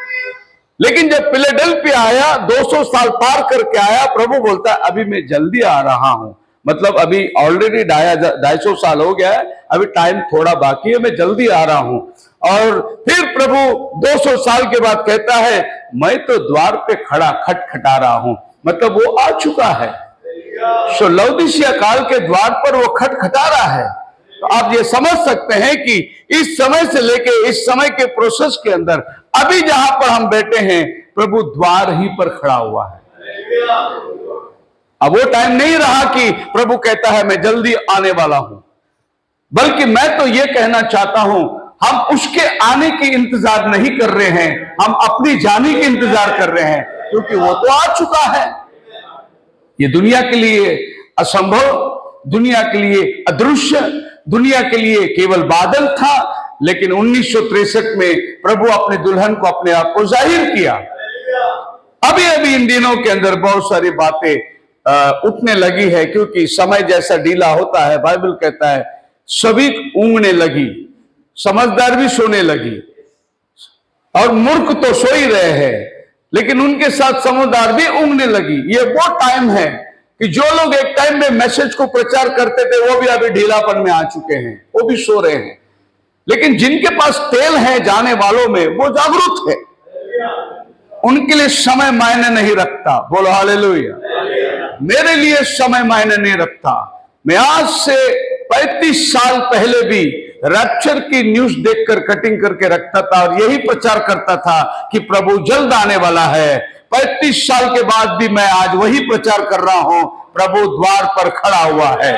लेकिन जब फिलाडेल्फिया आया, 200 साल पार करके आया, प्रभु बोलता है अभी मैं जल्दी आ रहा हूं। मतलब अभी ऑलरेडी 250 साल हो गया है, अभी टाइम थोड़ा बाकी है, मैं जल्दी आ रहा हूं। और फिर प्रभु 200 साल के बाद कहता है मैं तो द्वार पे खड़ा खटखटा रहा हूं। मतलब वो आ चुका है। सो लौदीसिया काल के द्वार पर वो खटखटा रहा है। तो आप ये समझ सकते हैं कि इस समय से लेके इस समय के प्रोसेस के अंदर अभी जहां पर हम बैठे हैं, प्रभु द्वार ही पर खड़ा हुआ है। अब वो टाइम नहीं रहा कि प्रभु कहता है मैं जल्दी आने वाला हूं, बल्कि मैं तो ये कहना चाहता हूं हम उसके आने की इंतजार नहीं कर रहे हैं, हम अपनी जाने की इंतजार कर रहे हैं, क्योंकि वो तो आ चुका है। ये दुनिया के लिए असंभव, दुनिया के लिए अदृश्य, दुनिया के लिए केवल बादल था, लेकिन 1963 में प्रभु अपने दुल्हन को अपने आप को जाहिर किया। अभी अभी इन दिनों के अंदर बहुत सारी बातें उठने लगी है, क्योंकि समय जैसा ढीला होता है, बाइबल कहता है सभी ऊँघने लगी, समझदार भी सोने लगी, और मूर्ख तो सो ही रहे हैं, लेकिन उनके साथ समझदार भी ऊँघने लगी। ये वो टाइम है कि जो लोग एक टाइम में मैसेज को प्रचार करते थे वो भी अभी ढीलापन में आ चुके हैं, वो भी सो रहे हैं। लेकिन जिनके पास तेल है जाने वालों में, वो जागरूक है, उनके लिए समय मायने नहीं रखता। बोलो हालेलुया। मेरे लिए समय मायने नहीं रखता। मैं आज से 35 साल पहले भी रैप्चर की न्यूज देखकर कटिंग करके रखता था और यही प्रचार करता था कि प्रभु जल्द आने वाला है। 35 साल के बाद भी मैं आज वही प्रचार कर रहा हूं, प्रभु द्वार पर खड़ा हुआ है।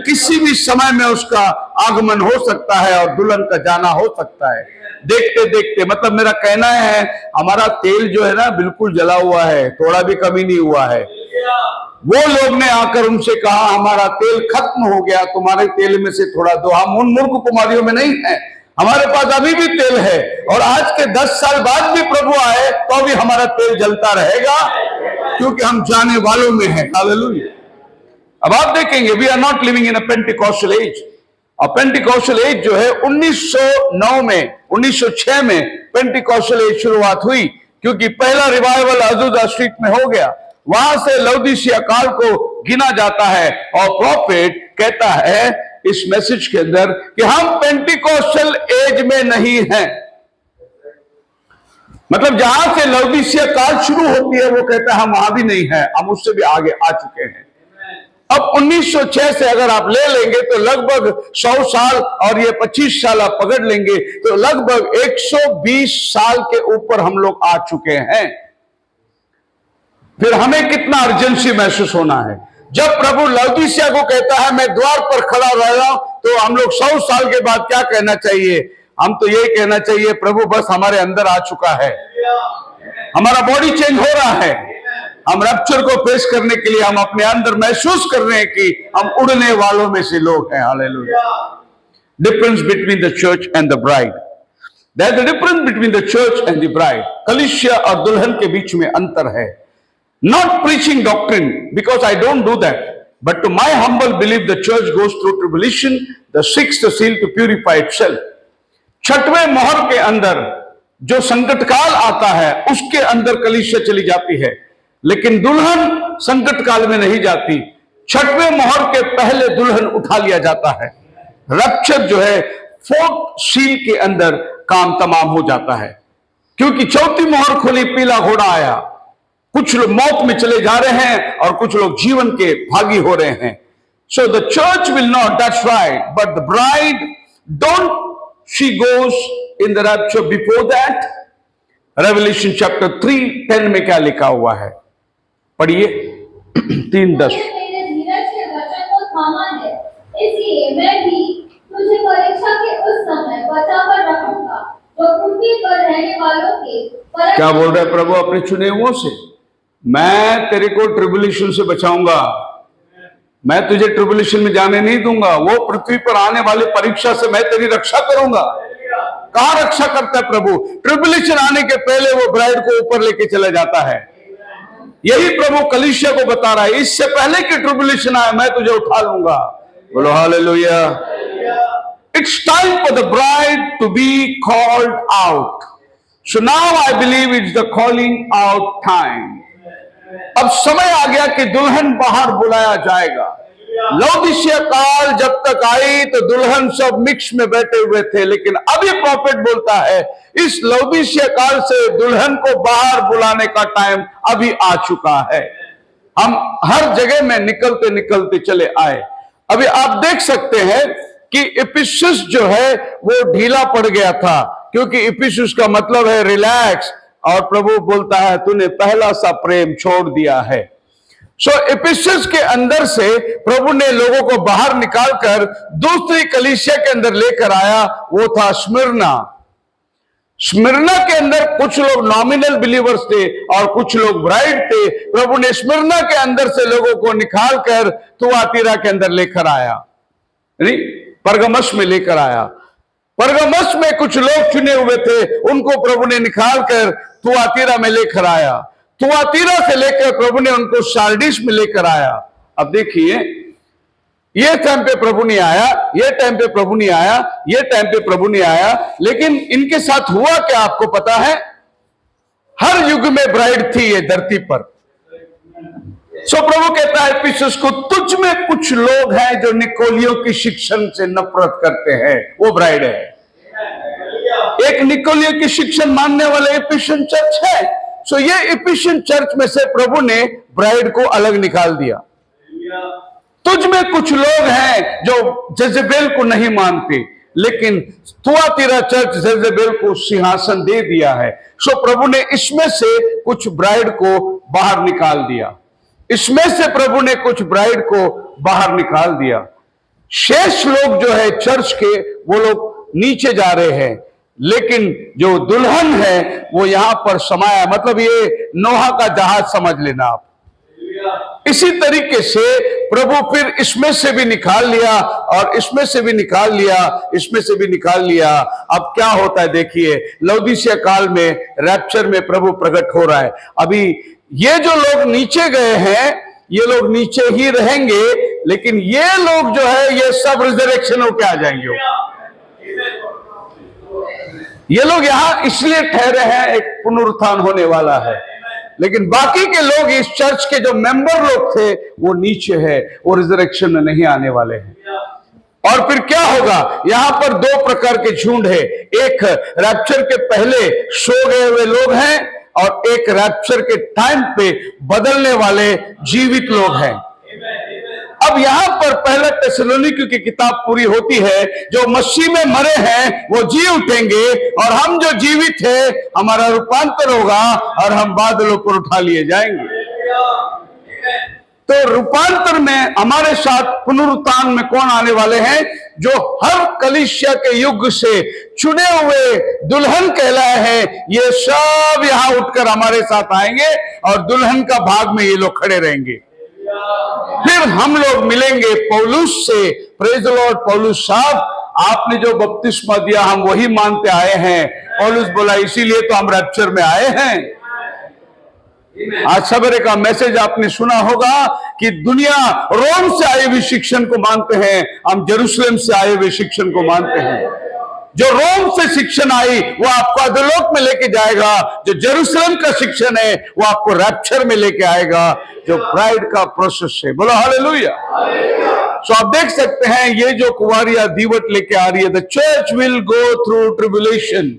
किसी भी समय में उसका आगमन हो सकता है और दुल्हन का जाना हो सकता है। देखते देखते, मतलब मेरा कहना है हमारा तेल जो है ना बिल्कुल जला हुआ है, थोड़ा भी कमी नहीं हुआ है। वो लोग ने आकर उनसे कहा हमारा तेल खत्म हो गया, तुम्हारे तेल में से थोड़ा दो। हम उन मूर्ख कुमारियों में नहीं है, हमारे पास अभी भी तेल है, और आज के 10 साल बाद भी प्रभु आए तो भी हमारा तेल जलता रहेगा, क्योंकि हम जाने वालों में हैं। हालेलुया। अब आप देखेंगे we are not living in a Pentecostal age. और पेंटिकॉस्टल एज जो है 1909 में 1906 में पेंटिकॉस्टल एज शुरुआत हुई, क्योंकि पहला रिवाइवल अज़ुज़ा स्ट्रीट में हो गया। वहां से लौदीसिया काल को गिना जाता है, और प्रॉफिट कहता है इस मैसेज के अंदर कि हम पेंटिकॉस्टल एज में नहीं हैं। मतलब जहां से लौदीसिया काल शुरू होती है वो कहता है हम वहां भी नहीं हैं, हम उससे भी आगे आ चुके हैं। अब 1906 से अगर आप ले लेंगे तो लगभग 100 साल, और ये 25 साल आप पकड़ लेंगे तो लगभग 120 साल के ऊपर हम लोग आ चुके हैं। फिर हमें कितना अर्जेंसी महसूस होना है। जब प्रभु लौदीसिया को कहता है मैं द्वार पर खड़ा रह रहा हूं, तो हम लोग 100 साल के बाद क्या कहना चाहिए? हम तो यही कहना चाहिए प्रभु बस हमारे अंदर आ चुका है, हमारा बॉडी चेंज हो रहा है, हम रैप्चर को फेस करने के लिए हम अपने अंदर महसूस कर रहे हैं कि हम उड़ने वालों में से लोग हैं। Hallelujah. Difference between the church and the bride. There is a difference between the church and the bride. कलीसिया और दुल्हन के बीच में अंतर है। Not preaching doctrine, because I don't do that. But to my humble belief, the church goes through tribulation, the sixth seal to purify itself. छठवें मोहर के अंदर जो संकट काल आता है, उसके अंदर कलीसिया चली जाती है, लेकिन दुल्हन संकट काल में नहीं जाती। छठवें मोहर के पहले दुल्हन उठा लिया जाता है। रैप्चर जो है 4th सील के अंदर काम तमाम हो जाता है, क्योंकि चौथी मोहर खुली, पीला घोड़ा आया। कुछ लोग मौत में चले जा रहे हैं और कुछ लोग जीवन के भागी हो रहे हैं। So the church will not, that's right, but the bride don't, she goes in the rapture before that. Revelation chapter 3:10 में क्या लिखा हुआ है? पढ़िए 3:10। मेरे धीरज के वचन को थामा है, इसलिए मैं भी तुझे परीक्षा के उस समय बचा कर रखूंगा जो पृथ्वी पर रहने वालों के। क्या बोल रहे प्रभु अपने चुने हुओं से? मैं तेरे को ट्रिबुलेशन से बचाऊंगा, मैं तुझे ट्रिबुलेशन में जाने नहीं दूंगा। वो पृथ्वी पर आने वाली परीक्षा से मैं तेरी रक्षा करूंगा। कहां रक्षा करता है प्रभु? ट्रिबुलेशन आने के पहले वो ब्राइड को ऊपर लेके चला जाता है। यही प्रभु कलीसिया को बता रहा है, इससे पहले कि ट्रिबुलेशन आए मैं तुझे उठा लूंगा। बोलो hallelujah. It's time for the bride to be called out. So now I believe it's the calling out time. अब समय आ गया कि दुल्हन बाहर बुलाया जाएगा। लौदीसिया काल जब तक आई तो दुल्हन सब मिक्स में बैठे हुए थे, लेकिन अभी प्रॉफिट बोलता है इस लौदीसिया काल से दुल्हन को बाहर बुलाने का टाइम अभी आ चुका है। हम हर जगह में निकलते निकलते चले आए। अभी आप देख सकते हैं कि इफिसुस जो है वो ढीला पड़ गया था, क्योंकि इफिसुस का मतलब है रिलैक्स, और प्रभु बोलता है तूने पहला सा प्रेम छोड़ दिया है। सो इफिसुस के अंदर से प्रभु ने लोगों को बाहर निकालकर दूसरी कलीसिया के अंदर लेकर आया, वो था स्मिर्ना। स्मिर्ना के अंदर कुछ लोग नॉमिनल बिलीवर्स थे और कुछ लोग ब्राइड थे। प्रभु ने स्मिर्ना के अंदर से लोगों को निकालकर तुआतीरा के अंदर लेकर आया, नहीं परगमस में लेकर आया। परगमस में कुछ लोग चुने हुए थे, उनको प्रभु ने निकालकर तुआतीरा में लेकर आया। तुआतीरा से लेकर प्रभु ने उनको सार्डिस में लेकर आया। अब देखिए, ये टाइम पे प्रभु नहीं आया, ये टाइम पे प्रभु नहीं आया, ये टाइम पे प्रभु नहीं आया, लेकिन इनके साथ हुआ क्या आपको पता है? हर युग में ब्राइड थी ये धरती पर। सो प्रभु कहता है इफिसुस को, तुझ में कुछ लोग हैं जो निकोलियों की शिक्षण से नफरत करते हैं, वो ब्राइड है। एक निकोलियों की शिक्षण मानने वाले इफिसियन चर्च है। सो ये इफिसियन चर्च में से प्रभु ने ब्राइड को अलग निकाल दिया। तुझ में कुछ लोग हैं जो जेजेबेल को नहीं मानते, लेकिन तुआतीरा चर्च जेजेबेल को सिंहासन दे दिया है। सो प्रभु ने इसमें से कुछ ब्राइड को बाहर निकाल दिया, इसमें से प्रभु ने कुछ ब्राइड को बाहर निकाल दिया। शेष लोग जो है चर्च के, वो लोग नीचे जा रहे हैं, लेकिन जो दुल्हन है वो यहां पर समाया, मतलब ये नोहा का जहाज समझ लेना आप। इसी तरीके से प्रभु फिर इसमें से भी निकाल लिया और इसमें से भी निकाल लिया, इसमें से भी निकाल लिया। अब क्या होता है देखिए, लौदीसिया काल में रैप्चर में प्रभु प्रकट हो रहा है। अभी ये जो लोग नीचे गए हैं ये लोग नीचे ही रहेंगे, लेकिन ये लोग जो है ये सब रिजरेक्शन होके आ जाएंगे। ये लोग यहां इसलिए ठहरे हैं, एक पुनरुत्थान होने वाला है, लेकिन बाकी के लोग इस चर्च के जो मेंबर लोग थे वो नीचे है, वो रिजरेक्शन में नहीं आने वाले हैं। और फिर क्या होगा? यहां पर दो प्रकार के झुंड है, एक रैप्चर के पहले सो गए हुए लोग हैं और एक रैप्चर के टाइम पे बदलने वाले जीवित लोग हैं। अब यहां पर पहला थिस्सलुनीकियों की किताब पूरी होती है, जो मसीह में मरे हैं वो जी उठेंगे और हम जो जीवित है हमारा रूपांतर होगा और हम बादलों पर उठा लिए जाएंगे। तो रूपांतर में हमारे साथ पुनरुत्थान में कौन आने वाले हैं? जो हर कलीसिया के युग से चुने हुए दुल्हन कहलाए हैं, ये सब यहां उठकर हमारे साथ आएंगे और दुल्हन का भाग में ये लोग खड़े रहेंगे। फिर हम लोग मिलेंगे पौलुस से। Praise the Lord. पौलुस साहब, आपने जो बपतिस्मा दिया हम वही मानते आए हैं। पौलुस बोला इसीलिए तो हम रैप्चर में आए हैं। आज सवेरे का मैसेज आपने सुना होगा कि दुनिया रोम से आए हुए शिक्षण को मानते हैं, हम जेरूशलेम से आए हुए शिक्षण को मानते हैं। जो रोम से शिक्षण आई वो आपको अधोलोक में लेके जाएगा, जो जेरूशलेम का शिक्षण है वो आपको रैप्चर में लेके आएगा, जो ब्राइड का प्रोसेस है। बोलो हालेलुया। सो आप देख सकते हैं ये जो कुंवारियां दीवट लेके आ रही है, the church will go through tribulation.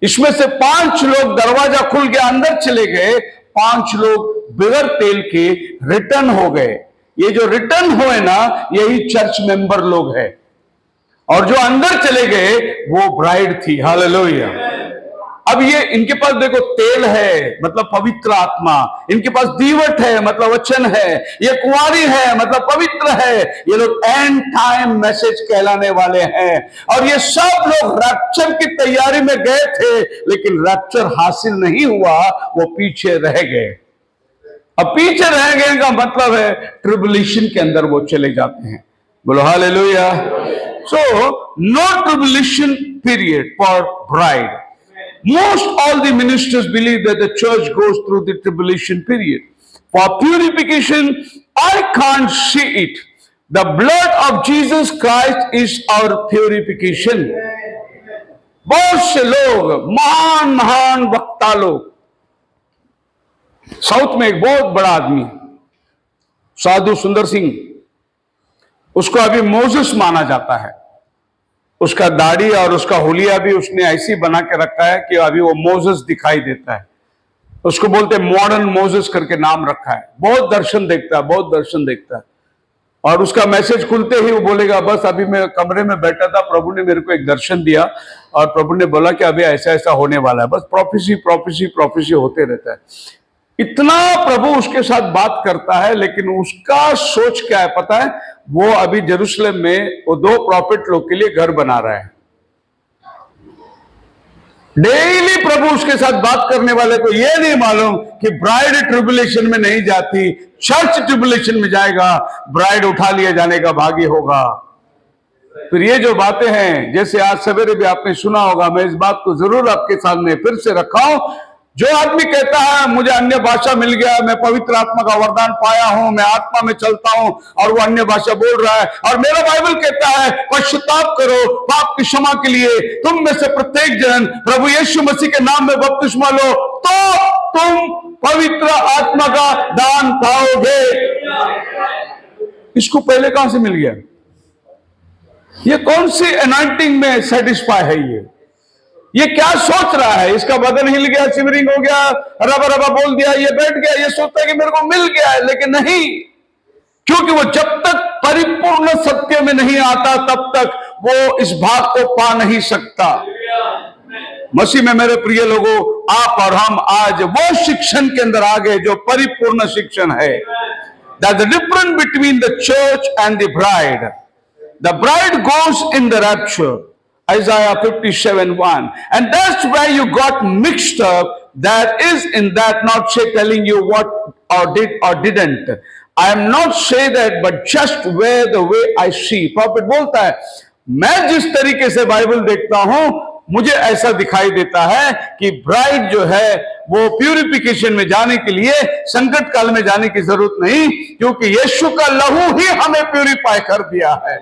इसमें से 5 लोग दरवाजा खुल के अंदर चले गए, 5 लोग बगैर तेल के रिटर्न हो गए। ये जो रिटर्न हुए ना, यही चर्च मेंबर लोग हैं, और जो अंदर चले गए वो ब्राइड थी। हालेलुया। अब ये इनके पास देखो तेल है मतलब पवित्र आत्मा, इनके पास दीवट है मतलब वचन है, ये कुंवारी है मतलब पवित्र है। ये लोग एंड टाइम मैसेज कहलाने वाले हैं, और ये सब लोग रैप्चर की तैयारी में गए थे, लेकिन रैप्चर हासिल नहीं हुआ, वो पीछे रह गए। अब पीछे रह गए का मतलब है ट्रिब्युलेशन के अंदर वो चले जाते हैं। बोलो hallelujah. So, no tribulation period for bride. Most all the ministers believe that the church goes through the tribulation period. For purification, I can't see it. The blood of Jesus Christ is our purification. बहुत से लोग, महान महान वक्ता लोग, south में एक बहुत बड़ा आदमी साधु सुंदर सिंह, उसको अभी मोसेस माना जाता है। उसका दाढ़ी और उसका हुलिया भी उसने ऐसी बना के रखा है कि अभी वो मोसेस दिखाई देता है। उसको बोलते मॉडर्न मोसेस करके नाम रखा है। बहुत दर्शन देखता है, बहुत दर्शन देखता है। और उसका मैसेज खुलते ही वो बोलेगा, बस अभी मैं कमरे में बैठा था, प्रभु ने मेरे को एक दर्शन दिया और प्रभु ने बोला कि अभी ऐसा ऐसा होने वाला है। बस प्रोफेसी प्रोफेसी प्रोफेसी होते रहता है। इतना प्रभु उसके साथ बात करता है, लेकिन उसका सोच क्या है पता है? वो अभी जेरूशलेम में वो 2 प्रॉफिट लोग के लिए घर बना रहा है। डेली प्रभु उसके साथ बात करने वाले को ये नहीं मालूम कि ब्राइड ट्रिबुलेशन में नहीं जाती, चर्च ट्रिबुलेशन में जाएगा, ब्राइड उठा लिए जाने का भागी होगा। फिर ये जो बातें हैं, जैसे आज सवेरे भी आपने सुना होगा, मैं इस बात को जरूर आपके सामने फिर से रखा हूं। जो आदमी कहता है मुझे अन्य भाषा मिल गया, मैं पवित्र आत्मा का वरदान पाया हूं, मैं आत्मा में चलता हूं, और वो अन्य भाषा बोल रहा है, और मेरा बाइबल कहता है पश्चाताप करो पाप की क्षमा के लिए, तुम में से प्रत्येक जन प्रभु यीशु मसीह के नाम में बपतिस्मा लो, तो तुम पवित्र आत्मा का दान पाओगे। इसको पहले कहां से मिल गया? ये कौन सी एनॉइंटिंग में सेटिस्फाई है? ये क्या सोच रहा है? इसका बदन हिल गया, शिवरिंग हो गया, रबा रबा बोल दिया, ये बैठ गया, ये सोचता है कि मेरे को मिल गया है, लेकिन नहीं, क्योंकि वो जब तक परिपूर्ण सत्य में नहीं आता तब तक वो इस भाग को पा नहीं सकता। मसीह में मेरे प्रिय लोगों, आप और हम आज वो शिक्षण के अंदर आ गए जो परिपूर्ण शिक्षण है। That's the difference between the church and the bride. The bride goes in the rapture. Isaiah 57:1, and that's where you got mixed up. That is in that, not say telling you what or did or didn't. I am not say that, but just where the way I see. Prophet बोलता है, मैं जिस तरीके से Bible देखता हूं, मुझे ऐसा दिखाई देता है कि ब्राइड जो है वो प्यूरिफिकेशन में जाने के लिए संकट काल में जाने की जरूरत नहीं, क्योंकि यीशु का लहू ही हमें प्यूरिफाई कर दिया है।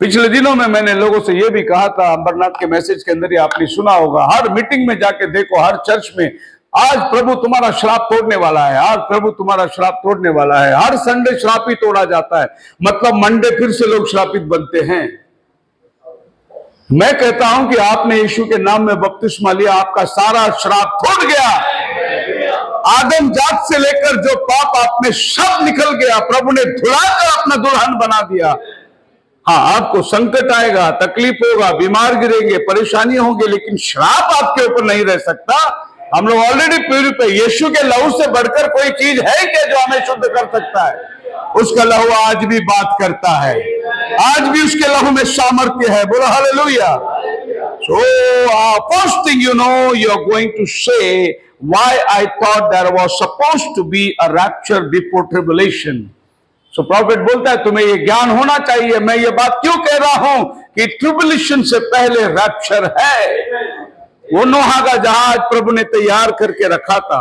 पिछले दिनों में मैंने लोगों से यह भी कहा था, अंबरनाथ के मैसेज के अंदर ही आपने सुना होगा, हर मीटिंग में जाके देखो, हर चर्च में, आज प्रभु तुम्हारा श्राप तोड़ने वाला है, आज प्रभु तुम्हारा श्राप तोड़ने वाला है। हर संडे श्राप ही तोड़ा जाता है, मतलब मंडे फिर से लोग श्रापित बनते हैं। मैं कहता हूं कि आपने यीशु के नाम में बपतिस्मा लिया, आपका सारा श्राप टूट गया। आदम जात से लेकर जो पाप आप में सब निकल गया, प्रभु ने धुलाकर अपना दुल्हन बना दिया। हाँ, आपको संकट आएगा, तकलीफ होगा, बीमार गिरेंगे, परेशानी होंगी, लेकिन श्राप आपके ऊपर नहीं रह सकता। हम लोग ऑलरेडी प्यूरिफाई, यीशु के लहू से बढ़कर कोई चीज है क्या जो हमें शुद्ध कर सकता है? उसका लहू आज भी बात करता है, आज भी उसके लहू में सामर्थ्य है। बोलो hallelujah. So first thing you know, you are going to say why I thought there was supposed to be a rapture before tribulation. So prophet बोलता है तुम्हें ये ज्ञान होना चाहिए, मैं ये बात क्यों कह रहा हूं कि ट्रिबुलेशन से पहले रैप्चर है। वो नोहा का जहाज प्रभु ने तैयार करके रखा था,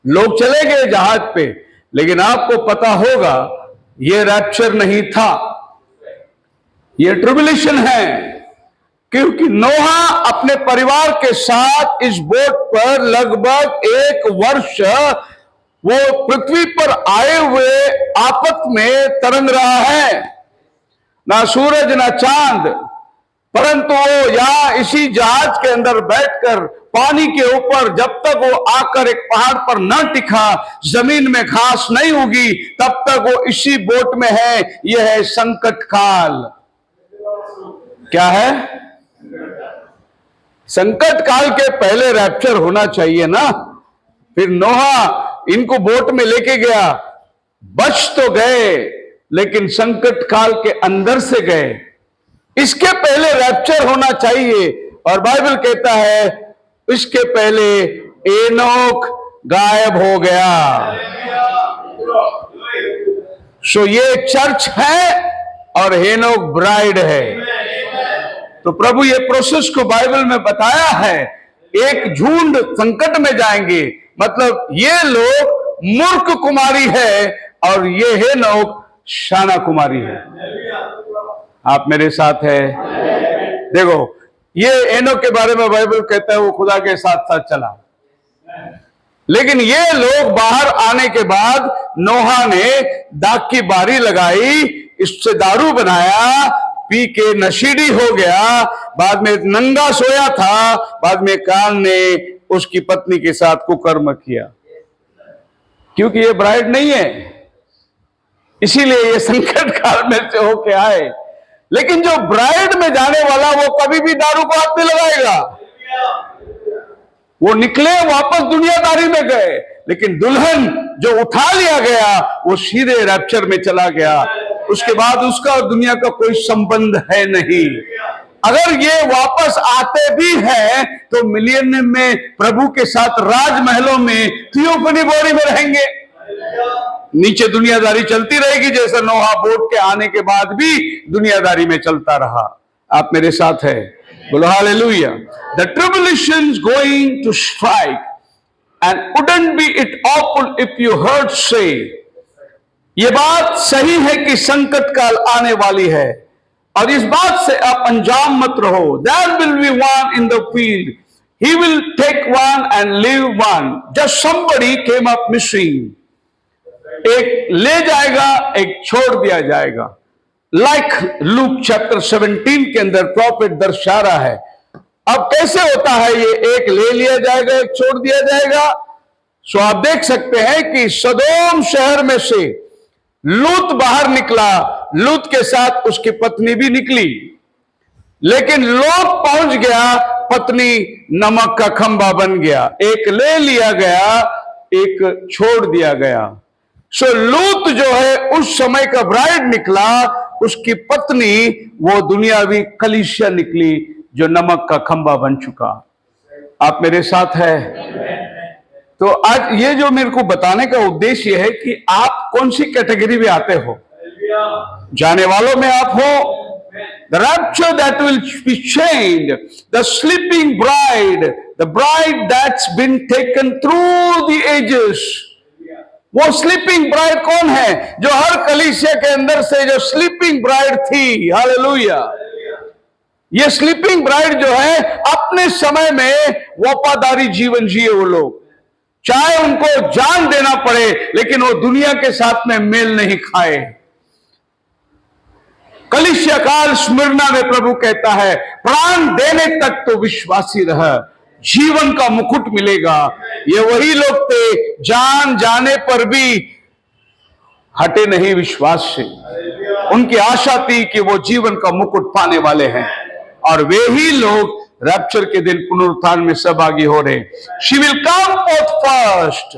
लोग चले गए जहाज पे, लेकिन आपको पता होगा ये रैप्चर नहीं था, ये ट्रिबुलेशन है। क्योंकि नोहा अपने परिवार के साथ इस बोट पर लगभग 1 वर्ष वो पृथ्वी पर आए हुए आपत में तरंग रहा है, ना सूरज ना चांद, परंतु वो यहां इसी जहाज के अंदर बैठकर पानी के ऊपर जब तक वो आकर एक पहाड़ पर न टिका, जमीन में घास नहीं उगी, तब तक वो इसी बोट में है। यह है संकट काल। क्या है? संकट काल के पहले रैप्चर होना चाहिए ना। फिर नोहा इनको बोट में लेके गया, बच तो गए, लेकिन संकट काल के अंदर से गए। इसके पहले रैप्चर होना चाहिए, और बाइबल कहता है इसके पहले एनोक गायब हो गया। सो ये चर्च है और एनोक ब्राइड है। तो प्रभु ये प्रोसेस को बाइबल में बताया है। एक झुंड संकट में जाएंगे, मतलब ये लोग मूर्ख कुमारी है और ये हेनोक शाना कुमारी है। आप मेरे साथ है? देखो, ये एनोक के बारे में बाइबल कहता है वो खुदा के साथ साथ चला। लेकिन ये लोग बाहर आने के बाद नोहा ने दाग की बारी लगाई, इससे दारू बनाया, पी के नशीली हो गया, बाद में नंगा सोया था, बाद में कान ने उसकी पत्नी के साथ कुकर्म किया, क्योंकि ये ब्राइड नहीं है, इसीलिए ये संकट काल में से होके आए। लेकिन जो ब्राइड में जाने वाला वो कभी भी दारू को हाथ नहीं लगाएगा, वो निकले वापस दुनियादारी में गए, लेकिन दुल्हन जो उठा लिया गया वो सीधे रैप्चर में चला गया। उसके बाद उसका और दुनिया का कोई संबंध है नहीं। अगर ये वापस आते भी हैं तो मिलियन में प्रभु के साथ राजमहलों में थियोफनी बॉडी में रहेंगे। नीचे दुनियादारी चलती रहेगी, जैसे नोहा बोट के आने के बाद भी दुनियादारी में चलता रहा। आप मेरे साथ है, बोलो hallelujah. The tribulations going to strike, and wouldn't be it awful if you heard say, ये बात सही है कि संकट काल आने वाली है, और इस बात से आप अनजान मत रहो। There will be one in the field, he will take one and leave one, just somebody came up missing। एक ले जाएगा, एक छोड़ दिया जाएगा। लाइक लूक चैप्टर 17 के अंदर प्रॉफिट दर्शा रहा है। अब कैसे होता है ये, एक ले लिया जाएगा, एक छोड़ दिया जाएगा। सो आप देख सकते हैं कि सदोम शहर में से लूत बाहर निकला, लूत के साथ उसकी पत्नी भी निकली, लेकिन लोग पहुंच गया, पत्नी नमक का खंभा बन गया। एक ले लिया गया, एक छोड़ दिया गया। सो लूत जो है उस समय का ब्राइड निकला, उसकी पत्नी वो दुनियावी कलीसिया निकली जो नमक का खंभा बन चुका। आप मेरे साथ है। तो आज ये जो मेरे को बताने का उद्देश्य है कि आप कौन सी कैटेगरी में आते हो। जाने वालों में आप हो, the rapture that will be changed, the sleeping bride, the bride that's been taken through the ages। वो स्लीपिंग ब्राइड कौन है? जो हर कलीसिया के अंदर से जो स्लीपिंग ब्राइड थी। हालेलुया। ये स्लीपिंग ब्राइड जो है अपने समय में वफादारी जीवन जिए वो लोग, चाहे उनको जान देना पड़े, लेकिन वो दुनिया के साथ में मेल नहीं खाए। कलीसिया काल स्मिरना में प्रभु कहता है प्राण देने तक तो विश्वासी रह, जीवन का मुकुट मिलेगा। ये वही लोग थे जान जाने पर भी हटे नहीं विश्वास से। उनकी आशा थी कि वो जीवन का मुकुट पाने वाले हैं, और वे ही लोग रैप्चर के दिन पुनरुत्थान में सहभागी हो रहे। She will come forth first.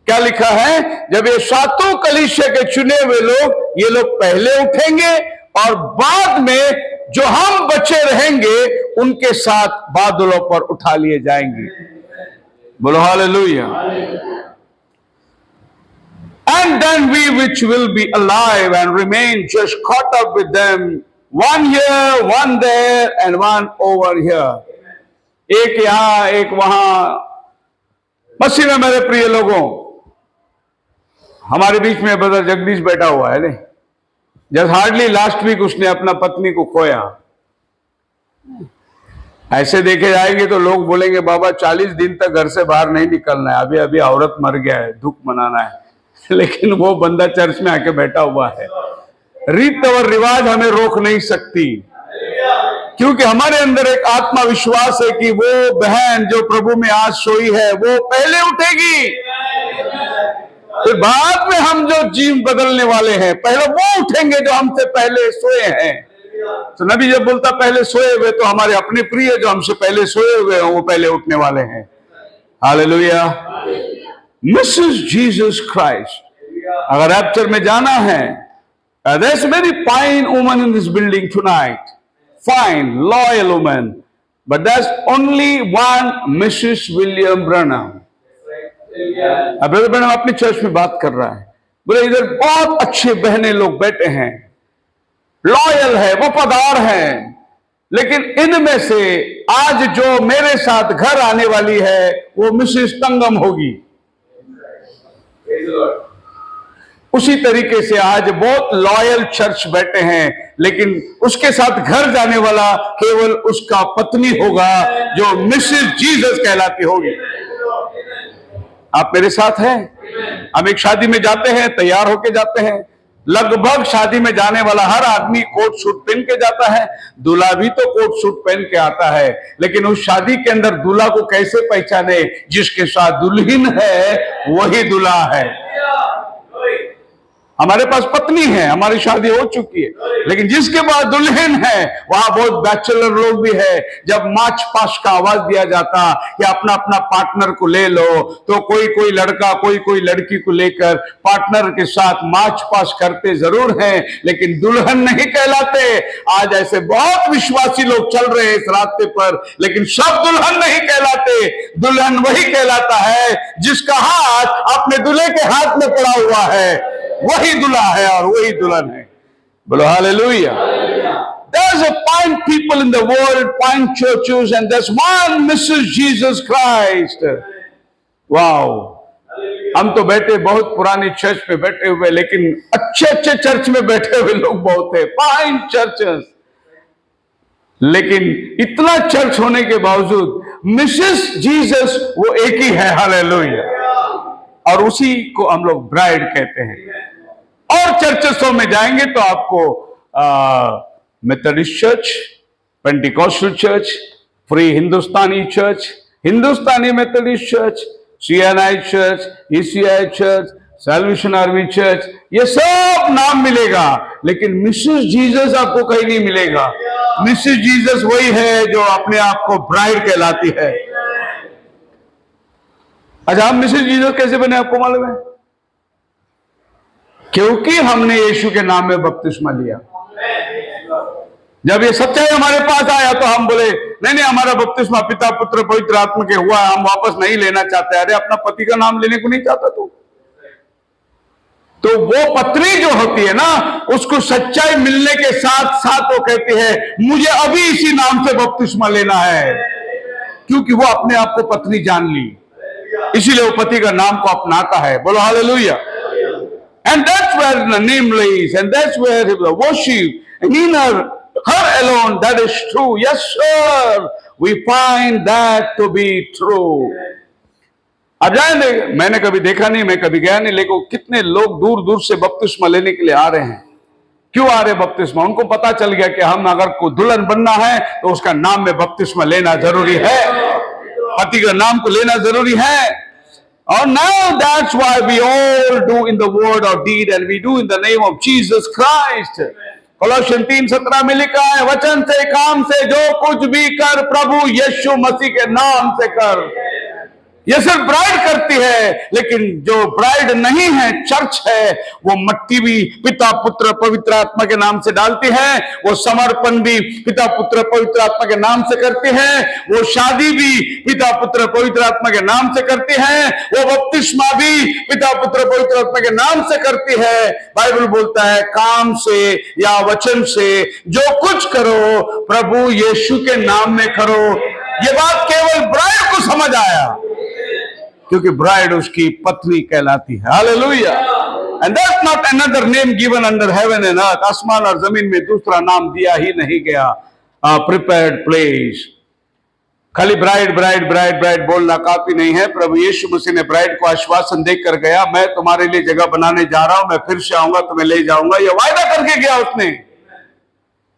क्या लिखा है? जब ये सातों कलीसिया के चुने हुए लोग, ये लोग पहले उठेंगे, और बाद में जो हम बचे रहेंगे उनके साथ बादलों पर उठा लिए जाएंगे। बोलो hallelujah. And then we which will be alive and remain just caught up with them, one here, one there, and one over here। एक यहां, एक वहां। मसीह में मेरे प्रिय लोगों, हमारे बीच में ब्रदर जगदीश बैठा हुआ है। नहीं, जस्ट हार्डली लास्ट वीक उसने अपना पत्नी को खोया। ऐसे देखे जाएंगे तो लोग बोलेंगे बाबा 40 दिन तक घर से बाहर नहीं निकलना है, अभी अभी औरत मर गया है, दुख मनाना है। लेकिन वो बंदा चर्च में आके बैठा हुआ है। रीत और रिवाज हमें रोक नहीं सकती, क्योंकि हमारे अंदर एक आत्मविश्वास है कि वो बहन जो प्रभु में आज सोई है वो पहले उठेगी। फिर बाद में हम जो जीवन बदलने वाले हैं, पहले वो उठेंगे जो हमसे पहले सोए हैं। तो नबी जब बोलता पहले सोए हुए, तो हमारे अपने प्रिय जो हमसे पहले सोए हुए हैं वो पहले उठने वाले हैं। हालेलुया। मिसेस जीसस क्राइस्ट, अगर रैप्चर में जाना है, there's a very fine woman in this building tonight, fine loyal woman, but there's only one Mrs. William Branham। Brother Branham अपनी चर्च में बात कर रहा है, बोले इधर बहुत अच्छे बहने लोग बैठे हैं, लॉयल है, वफादार हैं, लेकिन इनमें से आज जो मेरे साथ घर आने वाली है वो मिसेस तंगम होगी। उसी तरीके से आज बहुत लॉयल चर्च बैठे हैं, लेकिन उसके साथ घर जाने वाला केवल उसका पत्नी होगा, जो मिसेस जीसस कहलाती होगी। आप मेरे साथ हैं? हम एक शादी में जाते हैं, तैयार होके जाते हैं। लगभग शादी में जाने वाला हर आदमी कोट सूट पहन के जाता है, दूल्हा भी तो कोट सूट पहन के आता है। लेकिन उस शादी के अंदर दूल्हा को कैसे पहचाने? जिसके साथ दुल्हन है वही दूल्हा है। हमारे पास पत्नी है, हमारी शादी हो चुकी है, लेकिन जिसके पास दुल्हन है, वहां बहुत बैचलर लोग भी है। जब मार्च पास्ट का आवाज दिया जाता कि अपना अपना पार्टनर को ले लो, तो कोई कोई लड़का कोई कोई लड़की को लेकर पार्टनर के साथ मार्च पास्ट करते जरूर हैं, लेकिन दुल्हन नहीं कहलाते। आज ऐसे बहुत विश्वासी लोग चल रहे हैं इस रास्ते पर, लेकिन सब दुल्हन नहीं कहलाते। दुल्हन वही कहलाता है जिसका हाथ अपने दूल्हे के हाथ में पड़ा हुआ है, वही दूल्हा है और वही दुल्हन है। बोलो hallelujah. There's a point people in the world, point churches, and there's one Mrs. Jesus Christ. Wow, हम तो बैठे बहुत पुरानी चर्च में बैठे हुए, लेकिन अच्छे अच्छे चर्च में बैठे हुए लोग बहुत है, फाइन चर्चेस, लेकिन इतना चर्च होने के बावजूद मिसेस जीसस वो एक ही है। हालेलुया। और उसी को हम लोग ब्राइड कहते हैं। और चर्चों में जाएंगे तो आपको Methodist church, Pentecostal church, free Hindustani church, Hindustani Methodist church, CNI church, ECI church, Salvation Army church, ये सब नाम मिलेगा, लेकिन मिसेस जीसस आपको कहीं नहीं मिलेगा। मिसेस जीसस वही है जो अपने आप को ब्राइड कहलाती है। अच्छा, हम मिसेस जीसस कैसे बने आपको मालूम है? क्योंकि हमने यीशु के नाम में बपतिस्मा लिया। जब ये सच्चाई हमारे पास आया तो हम बोले नहीं, हमारा बपतिस्मा पिता पुत्र पवित्र आत्मा के हुआ, हम वापस नहीं लेना चाहते। अरे, अपना पति का नाम लेने को नहीं चाहता तो वो पत्नी जो होती है ना, उसको सच्चाई मिलने के साथ साथ वो कहती है मुझे अभी इसी नाम से बपतिस्मा लेना है, क्योंकि वो अपने आप को पत्नी जान ली, इसीलिए वो पति का नाम को अपनाता है। बोलो hallelujah. And that's where the name lays, and that's where the worship, and in her alone, that is true. Yes, sir, we find that to be true. अब जाने, मैंने कभी देखा नहीं, मैं कभी गया नहीं, लेकिन कितने लोग दूर दूर से बपतिस्मा लेने के लिए आ रहे हैं। क्यों आ रहे बपतिस्मा? उनको पता चल गया कि हम अगर को दुल्हन बनना है तो उसका नाम में बपतिस्मा लेना जरूरी है, पति का नाम को लेना जरूरी है। और now that's why we all do in the word or deed, and we do in the name of Jesus Christ. Colossians 3:17 में लिखा है, वचन से काम से जो कुछ भी कर प्रभु यीशु मसीह के नाम से कर। ये सिर्फ ब्राइड करती है, लेकिन जो ब्राइड नहीं है, चर्च है, वो मट्टी भी पिता पुत्र पवित्र आत्मा के नाम से डालती है, वो समर्पण भी पिता पुत्र पवित्र आत्मा के नाम से करती है, वो शादी भी पिता पुत्र पवित्र आत्मा के नाम से करती है, वो बपतिस्मा भी पिता पुत्र पवित्र आत्मा के नाम से करती है। बाइबल बोलता है काम से या वचन से जो कुछ करो प्रभु यीशु के नाम में करो। ये बात केवल ब्राइड को समझ आया, क्योंकि ब्राइड उसकी पत्नी कहलाती है। Hallelujah. And that's not another name given under heaven and earth. आसमान और जमीन में दूसरा नाम दिया ही नहीं गया। Prepared place. खाली ब्राइड ब्राइड ब्राइड ब्राइड बोलना काफी नहीं है। प्रभु यीशु मसीह ने ब्राइड को आश्वासन देकर गया, मैं तुम्हारे लिए जगह बनाने जा रहा हूं, मैं फिर से आऊंगा, तुम्हें ले जाऊंगा। ये वायदा करके गया उसने।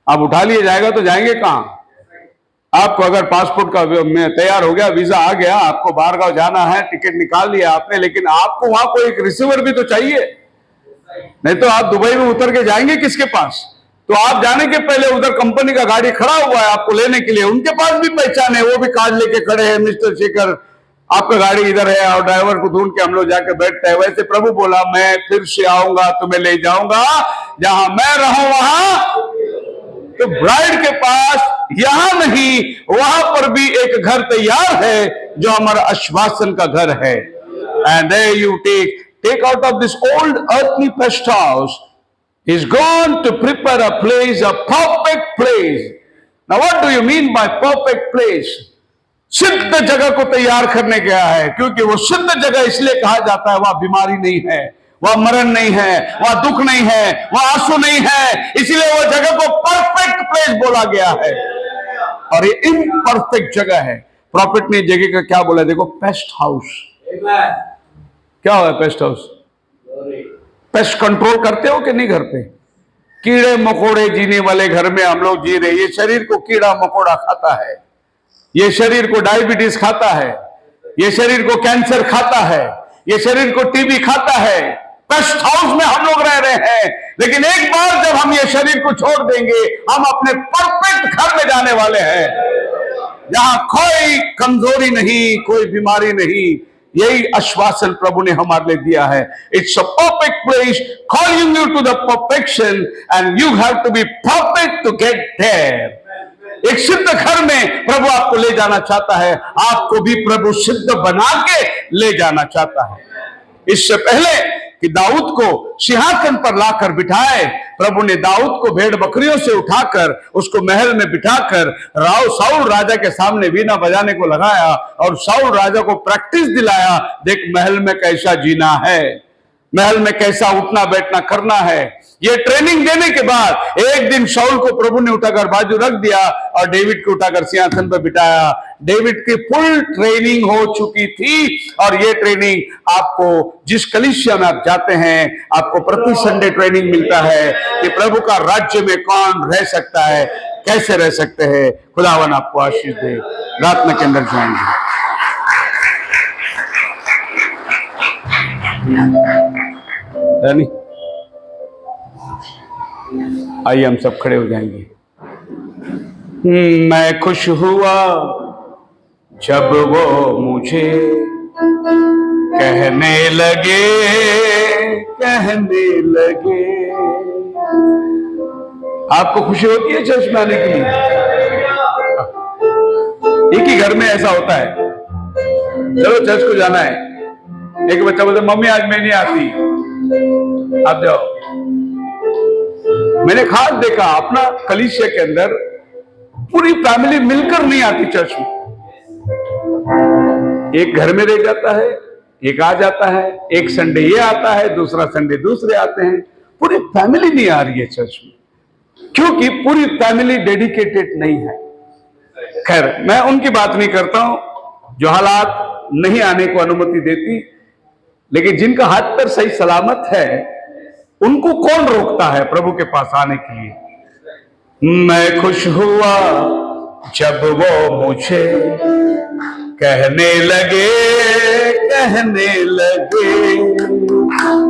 अब उठा लिया जाएगा तो जाएंगे कहां? आपको अगर पासपोर्ट का तैयार हो गया, वीजा आ गया, आपको बाहरगांव जाना है, टिकट निकाल लिया आपने, लेकिन आपको वहां कोई एक रिसीवर भी तो चाहिए, नहीं तो आप दुबई में उतर के जाएंगे किसके पास? तो आप जाने के पहले उधर कंपनी का गाड़ी खड़ा हुआ है आपको लेने के लिए, उनके पास भी पहचान है, वो भी कार्ड लेके खड़े हैं, मिस्टर शेखर आपका गाड़ी इधर है, और ड्राइवर को ढूंढ के हम लोग जाके बैठते हैं। वैसे प्रभु बोला मैं फिर से आऊंगा, तुम्हें ले जाऊंगा, जहां मैं रहूं वहां। तो ब्राइड के पास यहां नहीं, वहां पर भी एक घर तैयार है जो हमारा आश्वासन का घर है। And there you take out of this old earthly pest house, he's gone to prepare a place, a perfect place. Now what do you mean by perfect place? सिद्ध जगह को तैयार करने गया है, क्योंकि वो सिद्ध जगह इसलिए कहा जाता है वहां बीमारी नहीं है, वह मरण नहीं है, वह दुख नहीं है, वह आंसू नहीं है, इसीलिए वह जगह को परफेक्ट प्लेस बोला गया है। और ये इम्परफेक्ट जगह है। प्रॉफिट ने जगह का क्या बोला, देखो, पेस्ट हाउस। क्या हुआ पेस्ट हाउस? पेस्ट कंट्रोल करते हो कि नहीं घर पे? कीड़े मकोड़े जीने वाले घर में हम लोग जी रहे। ये शरीर को कीड़ा मकोड़ा खाता है, ये शरीर को डायबिटीज खाता है, ये शरीर को कैंसर खाता है, ये शरीर को टीबी खाता है। पेस्ट हाउस में हम लोग रह रहे हैं, लेकिन एक बार जब हम ये शरीर को छोड़ देंगे, हम अपने परफेक्ट घर में जाने वाले हैं, जहां कोई कमजोरी नहीं, कोई बीमारी नहीं। यही आश्वासन प्रभु ने हमारे लिए दिया है। It's a perfect place calling you to the perfection and you have to be perfect to get there. एक सिद्ध घर में प्रभु आपको ले जाना चाहता है, आपको भी प्रभु सिद्ध बना के ले जाना चाहता है। इससे पहले कि दाऊद को सिंहासन पर लाकर बिठाए, प्रभु ने दाऊद को भेड़ बकरियों से उठाकर उसको महल में बिठाकर साउल राजा के सामने वीणा बजाने को लगाया और साउल राजा को प्रैक्टिस दिलाया। देख महल में कैसा जीना है, महल में कैसा उठना बैठना करना है। ये ट्रेनिंग देने के बाद एक दिन शाऊल को प्रभु ने उठाकर बाजू रख दिया और डेविड को उठाकर सिंहासन पर बिठाया। डेविड की फुल ट्रेनिंग हो चुकी थी और ये ट्रेनिंग आपको जिस कलीसिया में आप जाते हैं, आपको प्रति संडे ट्रेनिंग मिलता है कि प्रभु का राज्य में कौन रह सकता है, कैसे रह सकते हैं। खुदावन आपको आशीष दे। प्रार्थना के अंदर जाएंगे। यानी आइए हम सब खड़े हो जाएंगे। मैं खुश हुआ जब वो मुझे कहने लगे आपको खुशी होती है चर्च में आने के लिए? एक ही घर में ऐसा होता है, चलो चर्च को जाना है, एक बच्चा बोलता मम्मी आज मैं नहीं आती, आप जाओ। मैंने खास देखा अपना कलीसिया के अंदर पूरी फैमिली मिलकर नहीं आती चर्च में। एक घर में रह जाता है, एक आ जाता है, एक संडे ये आता है, दूसरा संडे दूसरे आते हैं, पूरी फैमिली नहीं आ रही है चर्च में, क्योंकि पूरी फैमिली डेडिकेटेड नहीं है। खैर मैं उनकी बात नहीं करता हूं जो हालात नहीं आने को अनुमति देती, लेकिन जिनका हाथ पर सही सलामत है उनको कौन रोकता है प्रभु के पास आने के लिए। मैं खुश हुआ जब वो मुझे कहने लगे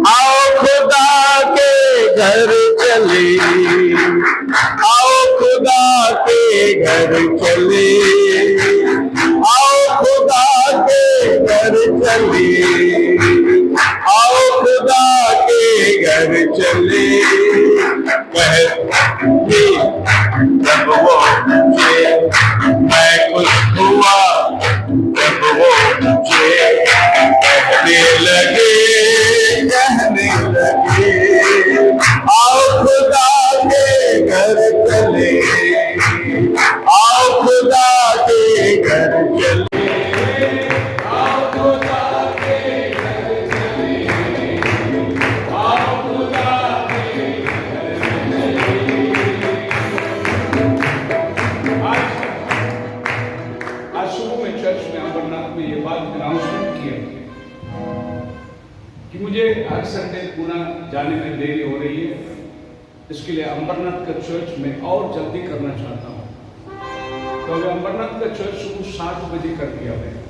आओ खुदा के घर चले, आओ खुदा के घर चले, आओ खुदा के घर चले, आओ खुदा के घर चले। जब वो मुझे, मैं खुश हुआ जब वो मुझे कहने लगे आओ खुदा के घर चले, आओ खुदा के घर चले, आओ खुदा के घर चले, आओ खुदा के घर चले। आज सुबह में चर्च में अमरनाथ में ये बात अनाउंसमेंट किया कि मुझे हर संडे पुणे जाने में देरी हो रही है, इसके लिए अमरनाथ का चर्च में और जल्दी करना चाहता हूँ। तो अभी अमरनाथ का चर्च सुबह 7 बजे कर दिया मैंने।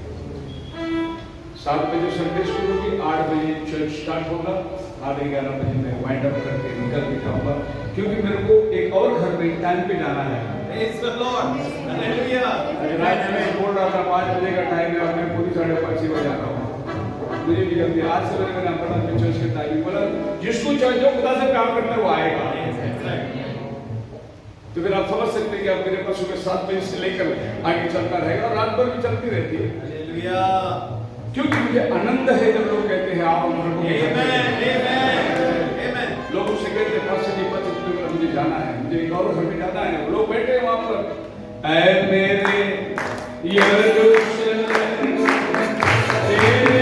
7 बजे संडे स्कूल होगी, 8 बजे चर्च स्टार्ट होगा, 11:30 बजे मैं वाइंड अप करके निकल के जाऊंगा, क्योंकि मेरे को एक और घर में टाइम पे जाना है। रात में बोल रहा था 5 बजे का टाइम है और मैं पूरी 5:30 बजे आ रहा हूँ। मुझे भी जल्दी आज से मैंने अमरनाथ में चर्च के टाइमिंग बोला, जिसको जो खुदा से प्यार करता है वो आएगा। तो फिर आप समझ सकते हैं कि आप मेरे पास सुबह 7 बजे से लेकर आगे चलता रहेगा और रात भर भी चलती रहती है, क्योंकि मुझे आनंद है जब लोग कहते हैं आप लोग उससे कहते हैं 5 किलोमीटर मुझे जाना है, मुझे एक और घर में जाना है। लोग बैठे हैं वहां पर, ऐ मेरे यरूशलेम तेरे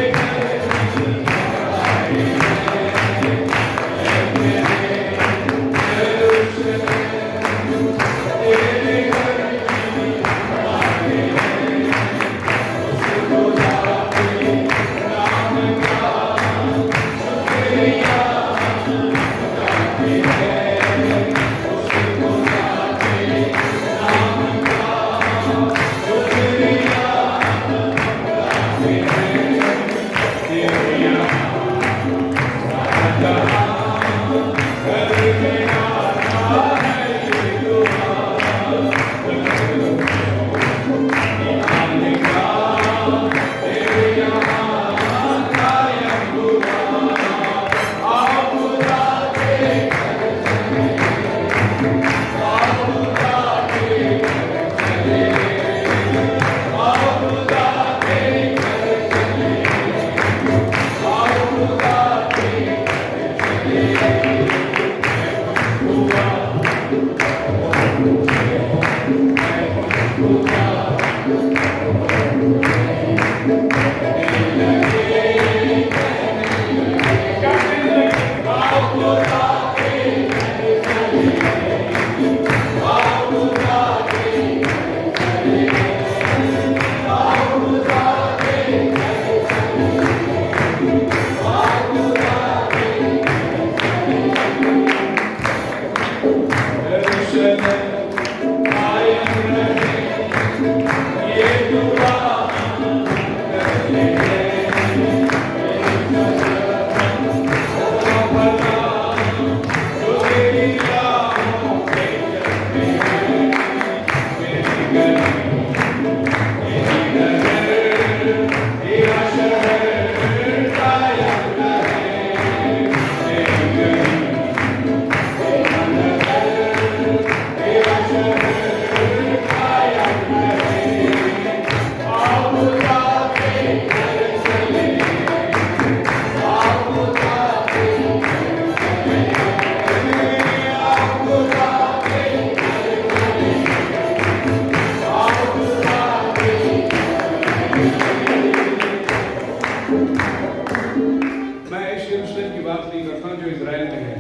इजराइल में है।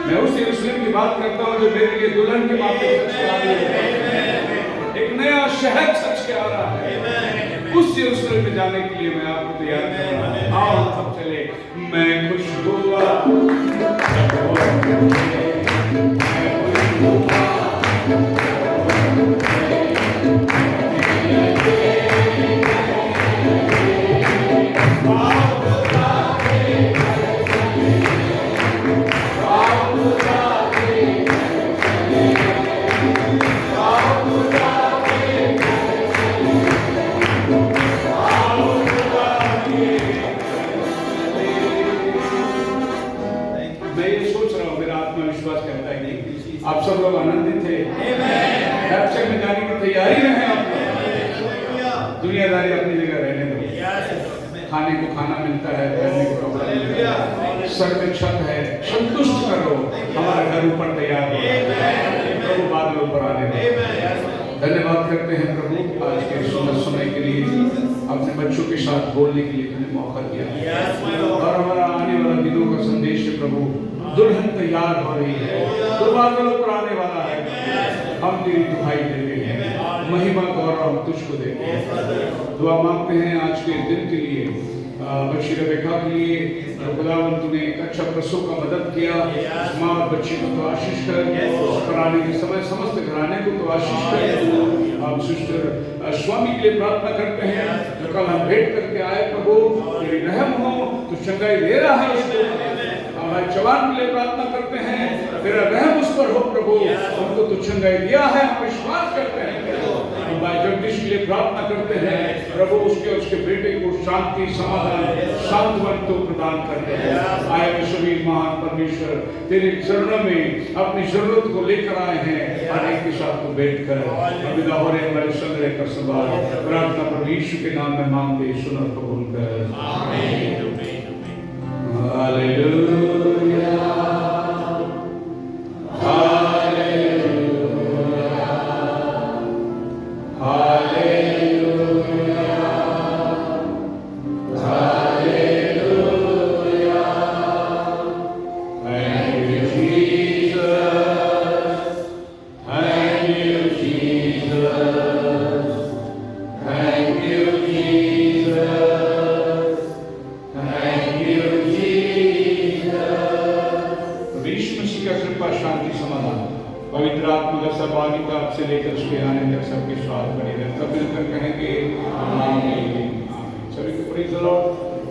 मैं उस यरूशलेम की बात करता हूँ जो मेरे लिए दुल्हन के मापे सच के आ रही है। एक नया शहर सच के आ रहा है। उस यरूशलेम में जाने के लिए मैं आपको तैयार कर रहा हूँ। आओ सब चले। मैं खुश हुआ आप सब लोग आनंदित थे। रैप्चर में जाने की तैयारी में है आप। दुनियादारी अपनी जगह रहने दो। खाने को खाना मिलता है, पहनने को कपड़ा मिलता है, सर पे छत है, संतुष्ट करो। हमारा घर ऊपर तैयार हो, प्रभु बादलों पर आने दो। धन्यवाद करते हैं प्रभु आज के सुंदर समय के लिए, अपने बच्चों के साथ बोलने के लिए तुमने मौका दिया। और हमारा आने वाला दिनों का संदेश है प्रभु, दुल्हन तैयार हो रही है, बादलों पर आने वाला है। हम तेरी दुहाई देते हैं, महिमा गौरव तुझको देते हैं। दुआ मांगते हैं आज के दिन के लिए, बच्ची रेबेका के लिए। खुदावन तूने एक अच्छा प्रसव का मदद किया, माँ और बच्ची को तो आशीष कर, कराने के समय समस्त घराने को तो आशीष कर। हम सिस्टर स्वामी के लिए प्रार्थना करते हैं जो कल हम भेंट करके आए प्रभु, तेरी रहम हो, तू चंगाई दे रहा है उसको। हमारे जवान के लिए प्रार्थना करते हैं, तेरा रहम उस पर हो प्रभु, उनको तो चंगाई दिया है, हम विश्वास करते हैं। भाई जगदीश के लिए प्रार्थना करते हैं प्रभु, उसके बेटे को शांति समाधान सांत्वन तो प्रदान करते हैं। आए सभी महान परमेश्वर तेरे चरणों में अपनी जरूरत को लेकर आए हैं, और एक के साथ को बैठ कर विदा हो रहे हमारे संग्रह का सवाल प्रार्थना प्रभु यीशु के नाम में मांगते, सुन कबूल कर। आमीन। हालेलुया, पवित्र आत्मा का सहभागिता आपसे लेकर उसके आने तक सबके स्वाद बने रहे। तब मिलकर कहेंगे आमीन। सभी को प्रेज़ द लॉर्ड।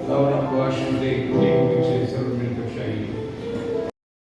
आपको आशीष दे।